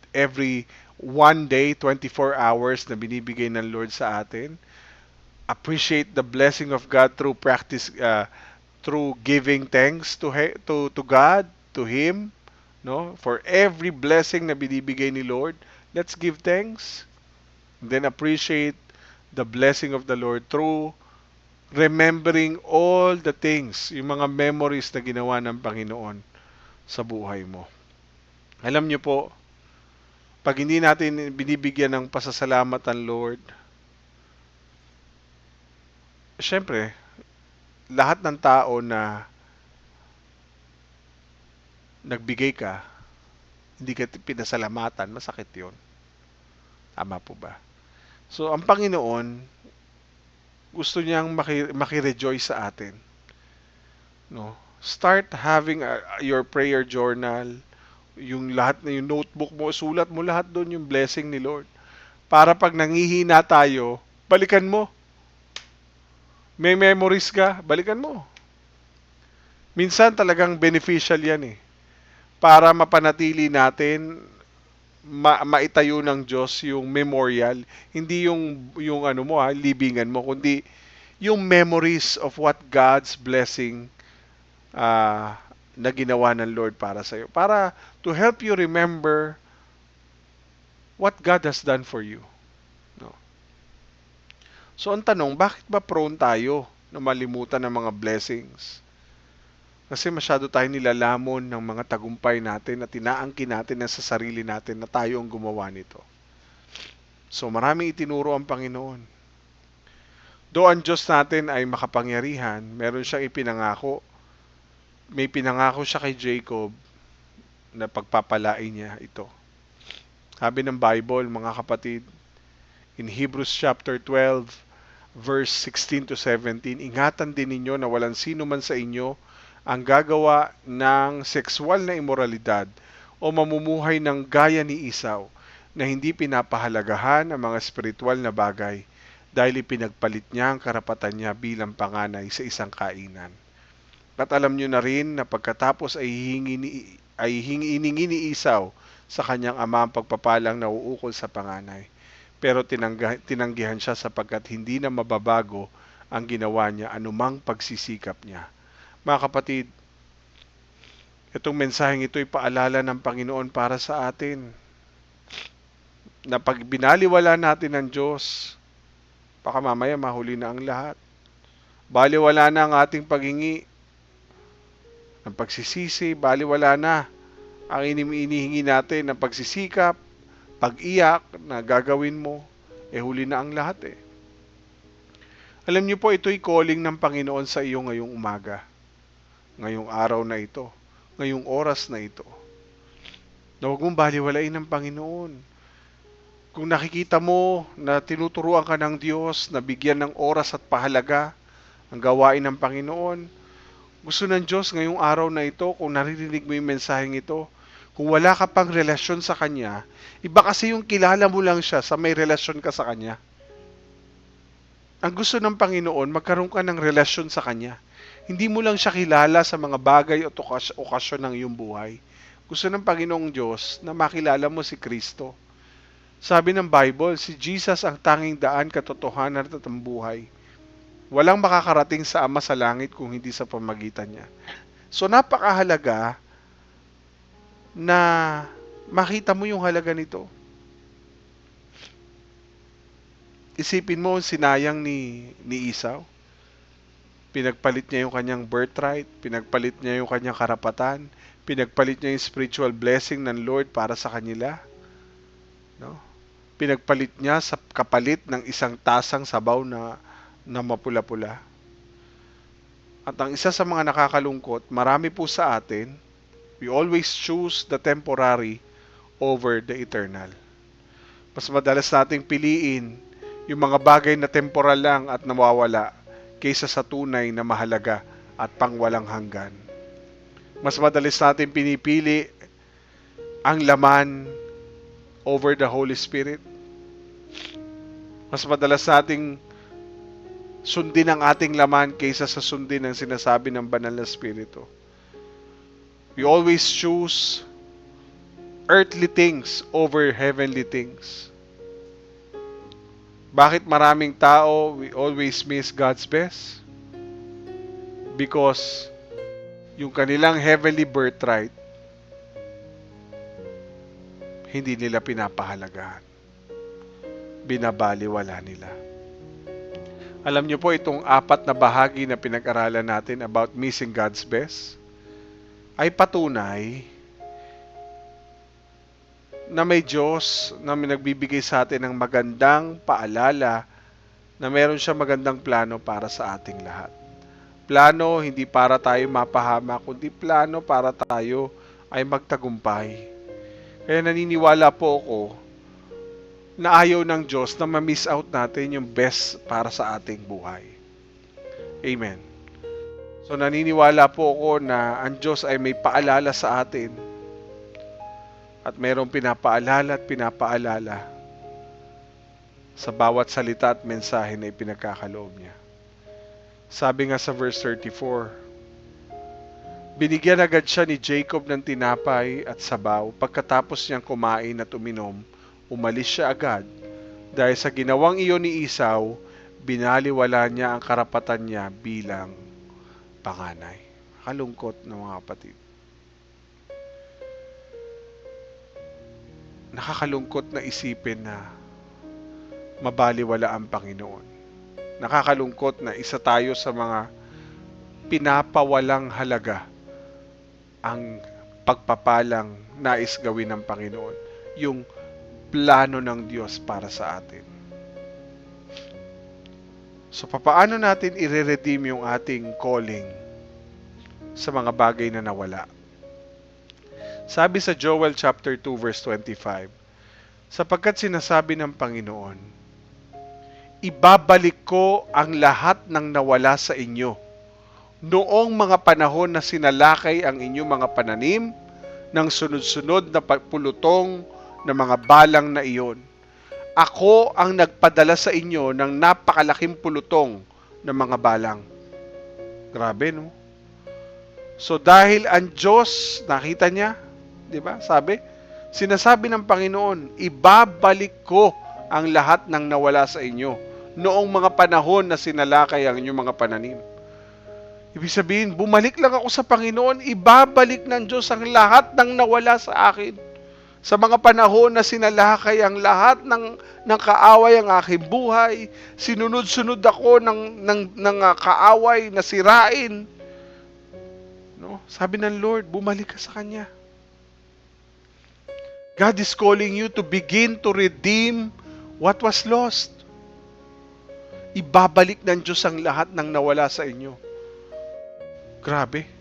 one day, 24 hours na binibigay ng Lord sa atin. Appreciate the blessing of God through practice, through giving thanks to God, to Him, no? For every blessing na binibigay ni Lord, let's give thanks. And then appreciate the blessing of the Lord through remembering all the things, yung mga memories na ginawa ng Panginoon sa buhay mo. Alam niyo po, pag hindi natin binibigyan ng pasasalamat ang Lord, syempre, lahat ng tao na nagbigay ka, hindi ka pinasalamatan, masakit yun. Tama po ba? So, ang Panginoon, gusto niyang makirejoice sa atin. No? Start having your prayer journal, yung lahat na yung notebook mo, sulat mo lahat doon yung blessing ni Lord. Para pag nangihina tayo, balikan mo. May memories ka, balikan mo. Minsan talagang beneficial yan eh. Para mapanatili natin, maitayo ng Diyos yung memorial, hindi yung ano mo libingan mo, kundi yung memories of what God's blessing na ginawa ng Lord para sa iyo. Para to help you remember what God has done for you. No? So ang tanong, bakit ba prone tayo na malimutan ng mga blessings? Kasi masyado tayo nilalamon ng mga tagumpay natin at inaangkin natin na sa sarili natin na tayo ang gumawa nito. So maraming itinuro ang Panginoon. Though ang Diyos natin ay makapangyarihan, meron siyang ipinangako. May pinangako siya kay Jacob na pagpapalain niya ito. Sabi ng Bible, mga kapatid, in Hebrews chapter 12, verse 16 to 17, ingatan din ninyo na walang sino man sa inyo ang gagawa ng sexual na imoralidad o mamumuhay ng gaya ni Esau na hindi pinapahalagahan ang mga spiritual na bagay dahil ipinagpalit niya ang karapatan niya bilang panganay sa isang kainan. At alam niyo na rin na pagkatapos ay hiningi ni Esau sa kanyang ama ang pagpapalang nauukol sa panganay. Pero tinanggihan siya sapagkat hindi na mababago ang ginawa niya anumang pagsisikap niya. Mga kapatid, itong mensaheng ito'y paalala ng Panginoon para sa atin na pag binaliwala natin ng Diyos, baka mamaya mahuli na ang lahat. Baliwala na ang ating paghingi ng pagsisisi, baliwala na ang inihingi natin ng pagsisikap, pag-iyak na gagawin mo, huli na ang lahat eh. Alam niyo po, ito'y calling ng Panginoon sa iyo ngayong umaga, ngayong araw na ito, ngayong oras na ito. Na huwag mong baliwalain ng Panginoon. Kung nakikita mo na tinuturuan ka ng Diyos, na bigyan ng oras at pahalaga ang gawain ng Panginoon, gusto ng Diyos ngayong araw na ito, kung naririnig mo yung mensaheng ito, kung wala ka pang relasyon sa Kanya, iba kasi yung kilala mo lang siya sa may relasyon ka sa Kanya. Ang gusto ng Panginoon, magkaroon ka ng relasyon sa Kanya. Hindi mo lang siya kilala sa mga bagay at okasyon ng iyong buhay. Gusto ng Panginoong Diyos na makilala mo si Kristo. Sabi ng Bible, si Jesus ang tanging daan, katotohanan at ang buhay. Walang makakarating sa Ama sa langit kung hindi sa pamagitan niya. So napakahalaga na makita mo yung halaga nito. Isipin mo, sinayang ni Esau. Pinagpalit niya yung kanyang birthright, pinagpalit niya yung kanyang karapatan, pinagpalit niya yung spiritual blessing ng Lord para sa kanila. No? Pinagpalit niya sa kapalit ng isang tasang sabaw na mapula-pula. At ang isa sa mga nakakalungkot, marami po sa atin, we always choose the temporary over the eternal. Mas madalas nating piliin yung mga bagay na temporal lang at nawawala kaysa sa tunay na mahalaga at pangwalang hanggan. Mas madalas natin pinipili ang laman over the Holy Spirit. Mas madalas nating sundin ang ating laman kaysa sa sundin ang sinasabi ng Banal na Espiritu. We always choose earthly things over heavenly things. Bakit maraming tao, we always miss God's best? Because yung kanilang heavenly birthright, hindi nila pinapahalagahan. Binabaliwala nila. Alam niyo po, itong apat na bahagi na pinag-aralan natin about missing God's best ay patunay na may Diyos na may nagbibigay sa atin ng magandang paalala na meron siya magandang plano para sa ating lahat. Plano hindi para tayo mapahama, kundi plano para tayo ay magtagumpay. Kaya naniniwala po ako na ayaw ng Diyos na ma-miss out natin yung best para sa ating buhay. Amen. So naniniwala po ako na ang Diyos ay may paalala sa atin at mayroong pinapaalala at pinapaalala sa bawat salita at mensahe na ipinagkakaloob niya. Sabi nga sa verse 34, binigyan agad siya ni Jacob ng tinapay at sabaw. Pagkatapos niyang kumain at uminom, umalis siya agad. Dahil sa ginawang iyon ni Esau, binaliwala niya ang karapatan niya bilang panganay. Kalungkot na mga kapatid. Nakakalungkot na isipin na mabaliwala ang Panginoon. Nakakalungkot na isa tayo sa mga pinapawalang halaga ang pagpapalang nais gawin ng Panginoon, yung plano ng Diyos para sa atin. So, papaano natin i-redeem yung ating calling sa mga bagay na nawala? Sabi sa Joel chapter 2 verse 25, sapagkat sinasabi ng Panginoon, ibabalik ko ang lahat ng nawala sa inyo noong mga panahon na sinalakay ang inyong mga pananim ng sunod-sunod na pagpulutong ng mga balang na iyon. Ako ang nagpadala sa inyo ng napakalaking pulutong ng mga balang. Grabe, no? So dahil ang Diyos, nakita niya, di ba? Sinasabi ng Panginoon, ibabalik ko ang lahat ng nawala sa inyo noong mga panahon na sinalakay ang inyong mga pananim. Ibig sabihin, bumalik lang ako sa Panginoon, ibabalik ng Diyos ang lahat ng nawala sa akin. Sa mga panahon na sinalakay ang lahat ng kaaway ang aking buhay, sinunod-sunod ako ng kaaway na sirain. No? Sabi ng Lord, bumalik ka sa Kanya. God is calling you to begin to redeem what was lost. Ibabalik ng Diyos ang lahat ng nawala sa inyo. Grabe.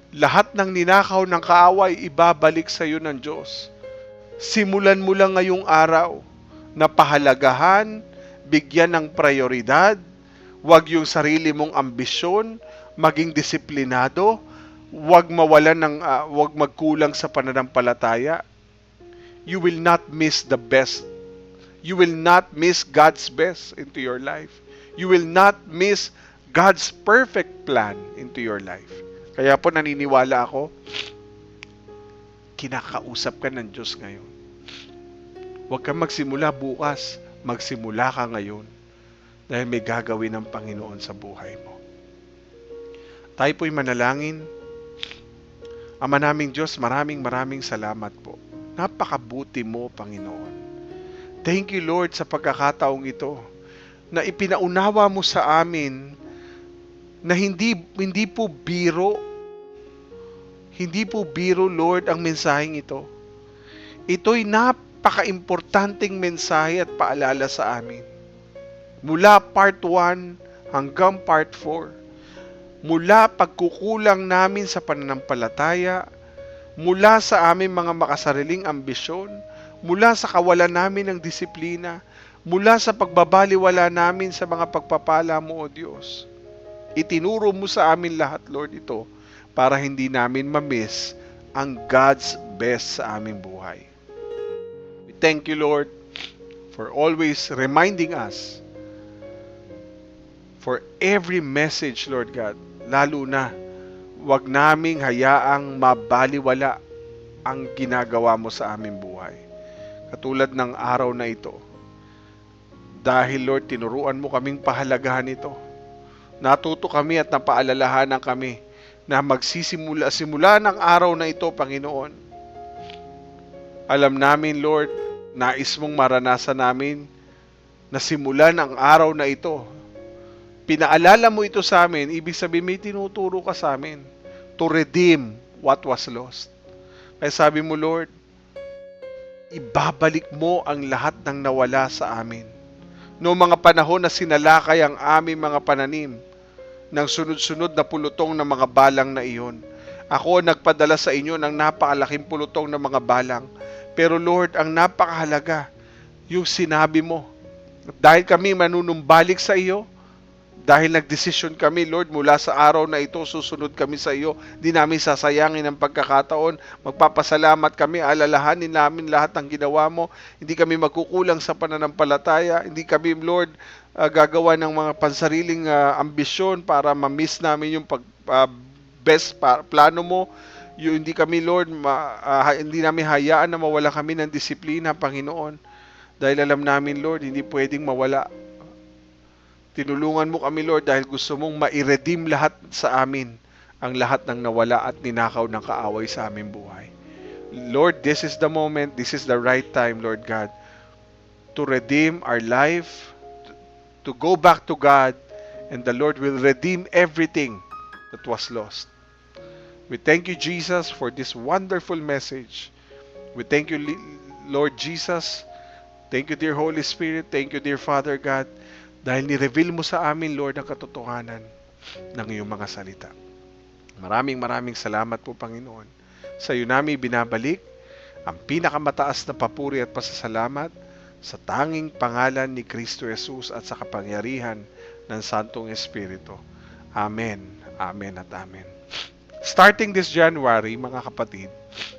Lahat ng ninakaw ng kaaway, ibabalik sa iyo ng Diyos. Simulan mo lang ngayong araw na pahalagahan, bigyan ng prioridad, huwag yung sarili mong ambisyon, maging disiplinado, huwag magkulang sa pananampalataya. You will not miss the best. You will not miss God's best into your life. You will not miss God's perfect plan into your life. Kaya po naniniwala ako, kinakausap ka ng Diyos ngayon. Huwag kang magsimula bukas, magsimula ka ngayon dahil may gagawin ng Panginoon sa buhay mo. Tayo po'y manalangin. Ama naming Diyos, maraming salamat po. Napakabuti mo, Panginoon. Thank you, Lord, sa pagkakataong ito na ipinaunawa mo sa amin na hindi po biro, Lord, ang mensaheng ito. Ito'y napaka-importanting mensahe at paalala sa amin. Mula part 1 hanggang part 4. Mula pagkukulang namin sa pananampalataya, mula sa aming mga makasariling ambisyon, mula sa kawalan namin ng disiplina, mula sa pagbabaliwala namin sa mga pagpapala mo, O Diyos. Itinuro mo sa amin lahat, Lord, ito para hindi namin ma-miss ang God's best sa aming buhay. We thank you, Lord, for always reminding us for every message, Lord God, lalo na wag naming hayaang mabaliwala ang ginagawa mo sa aming buhay. Katulad ng araw na ito, dahil, Lord, tinuruan mo kaming pahalagahan ito. Natuto kami at napaalalahanan kami na simula ng araw na ito, Panginoon. Alam namin, Lord, nais mong maranasan namin na simulan ang araw na ito. Pinaalala mo ito sa amin, ibig sabihin may tinuturo ka sa amin to redeem what was lost. Kaya sabi mo, Lord, ibabalik mo ang lahat ng nawala sa amin. Noong mga panahon na sinalakay ang aming mga pananim ng sunod-sunod na pulutong ng mga balang na iyon. Ako nagpadala sa inyo ng napakalaking pulutong ng mga balang. Pero Lord, ang napakahalaga, yung sinabi mo. Dahil kami manunumbalik sa iyo, dahil nagdesisyon kami, Lord, mula sa araw na ito, susunod kami sa iyo. Di namin sasayangin ang pagkakataon. Magpapasalamat kami, alalahanin namin lahat ng ginawa mo. Hindi kami magkukulang sa pananampalataya. Hindi kami, Lord, gagawa ng mga pansariling ambisyon para ma-miss namin yung best plano mo. Yung hindi kami, Lord, hindi namin hayaan na mawala kami ng disiplina, Panginoon. Dahil alam namin, Lord, hindi pwedeng mawala. Tinulungan mo kami, Lord, dahil gusto mong ma-redeem lahat sa amin ang lahat ng nawala at ninakaw ng kaaway sa aming buhay. Lord, this is the moment, this is the right time, Lord God, to redeem our life, to go back to God, and the Lord will redeem everything that was lost. We thank you, Jesus, for this wonderful message. We thank you, Lord Jesus. Thank you, dear Holy Spirit. Thank you, dear Father God, dahil ni-reveal mo sa amin, Lord, ang katotohanan ng iyong mga salita. Maraming salamat po, Panginoon. Sa iyo namin binabalik ang pinakamataas na papuri at pasasalamat sa tanging pangalan ni Kristo Jesus at sa kapangyarihan ng Santong Espiritu. Amen, amen at amen. Starting this January, mga kapatid,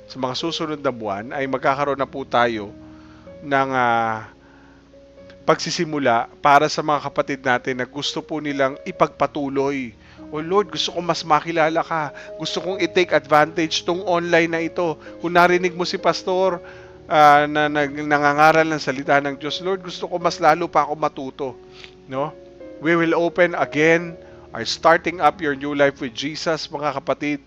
sa mga susunod na buwan ay magkakaroon na po tayo ng pagsisimula para sa mga kapatid natin na gusto po nilang ipagpatuloy. O Lord, gusto kong mas makilala ka. Gusto kong i-take advantage tong online na ito. Kung narinig mo si Pastor na nangangaral ng salita ng Diyos, Lord, gusto ko mas lalo pa ako matuto. No? We will open again our Starting Up Your New Life with Jesus, mga kapatid.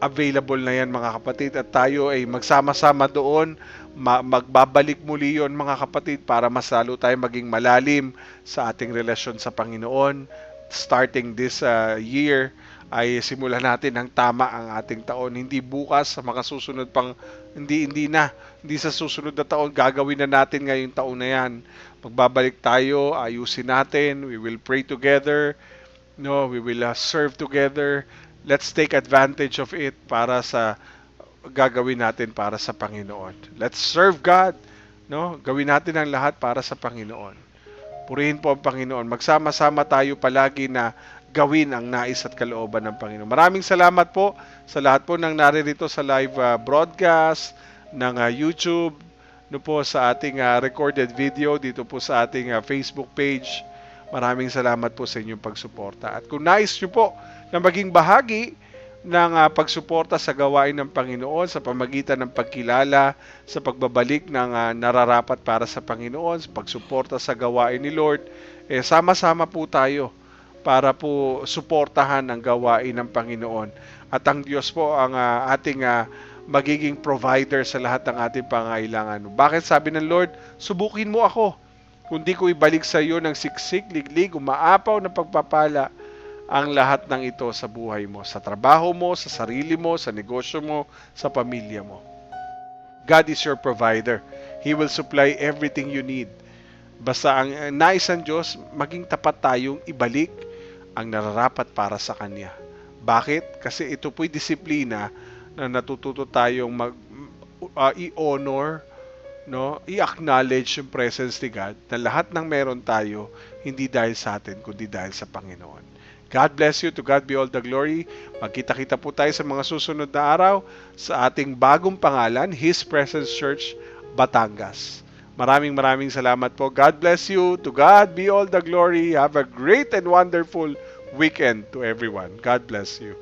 Available na yan, mga kapatid, at tayo ay magsama-sama doon. Magbabalik muli yon, mga kapatid, para mas lalo tayo maging malalim sa ating relasyon sa Panginoon. Starting this year ay simulan natin ng tama ang ating taon, hindi bukas sa mga susunod pang hindi sa susunod na taon, gagawin na natin ngayong taon na yan. Magbabalik tayo, ayusin natin, we will pray together, no, we will serve together. Let's take advantage of it para sa gagawin natin para sa Panginoon. Let's serve God, no? Gawin natin ang lahat para sa Panginoon. Purihin po ang Panginoon. Magsama-sama tayo palagi na gawin ang nais at kalooban ng Panginoon. Maraming salamat po sa lahat po ng naririto sa live broadcast ng YouTube, no po sa ating recorded video dito po sa ating Facebook page. Maraming salamat po sa inyong pagsuporta. At kung nais nyo po na maging bahagi ng pagsuporta sa gawain ng Panginoon sa pamagitan ng pagkilala, sa pagbabalik ng nararapat para sa Panginoon, sa pagsuporta sa gawain ni Lord, sama-sama po tayo para po suportahan ang gawain ng Panginoon. At ang Diyos po ang ating magiging provider sa lahat ng ating pangailangan. Bakit sabi ng Lord, subukin mo ako, kundi ko ibalik sa iyo ng siksik, liglig, umaapaw na pagpapala ang lahat ng ito sa buhay mo, sa trabaho mo, sa sarili mo, sa negosyo mo, sa pamilya mo. God is your provider. He will supply everything you need. Basta ang nais ng Diyos, maging tapat tayong ibalik ang nararapat para sa Kanya. Bakit? Kasi ito po'y disiplina na natututo tayong i-honor, no? I-acknowledge yung presence ni God na lahat ng meron tayo, hindi dahil sa atin, kundi dahil sa Panginoon. God bless you. To God be all the glory. Magkita-kita po tayo sa mga susunod na araw sa ating bagong pangalan, His Presence Church, Batangas. Maraming salamat po. God bless you. To God be all the glory. Have a great and wonderful weekend to everyone. God bless you.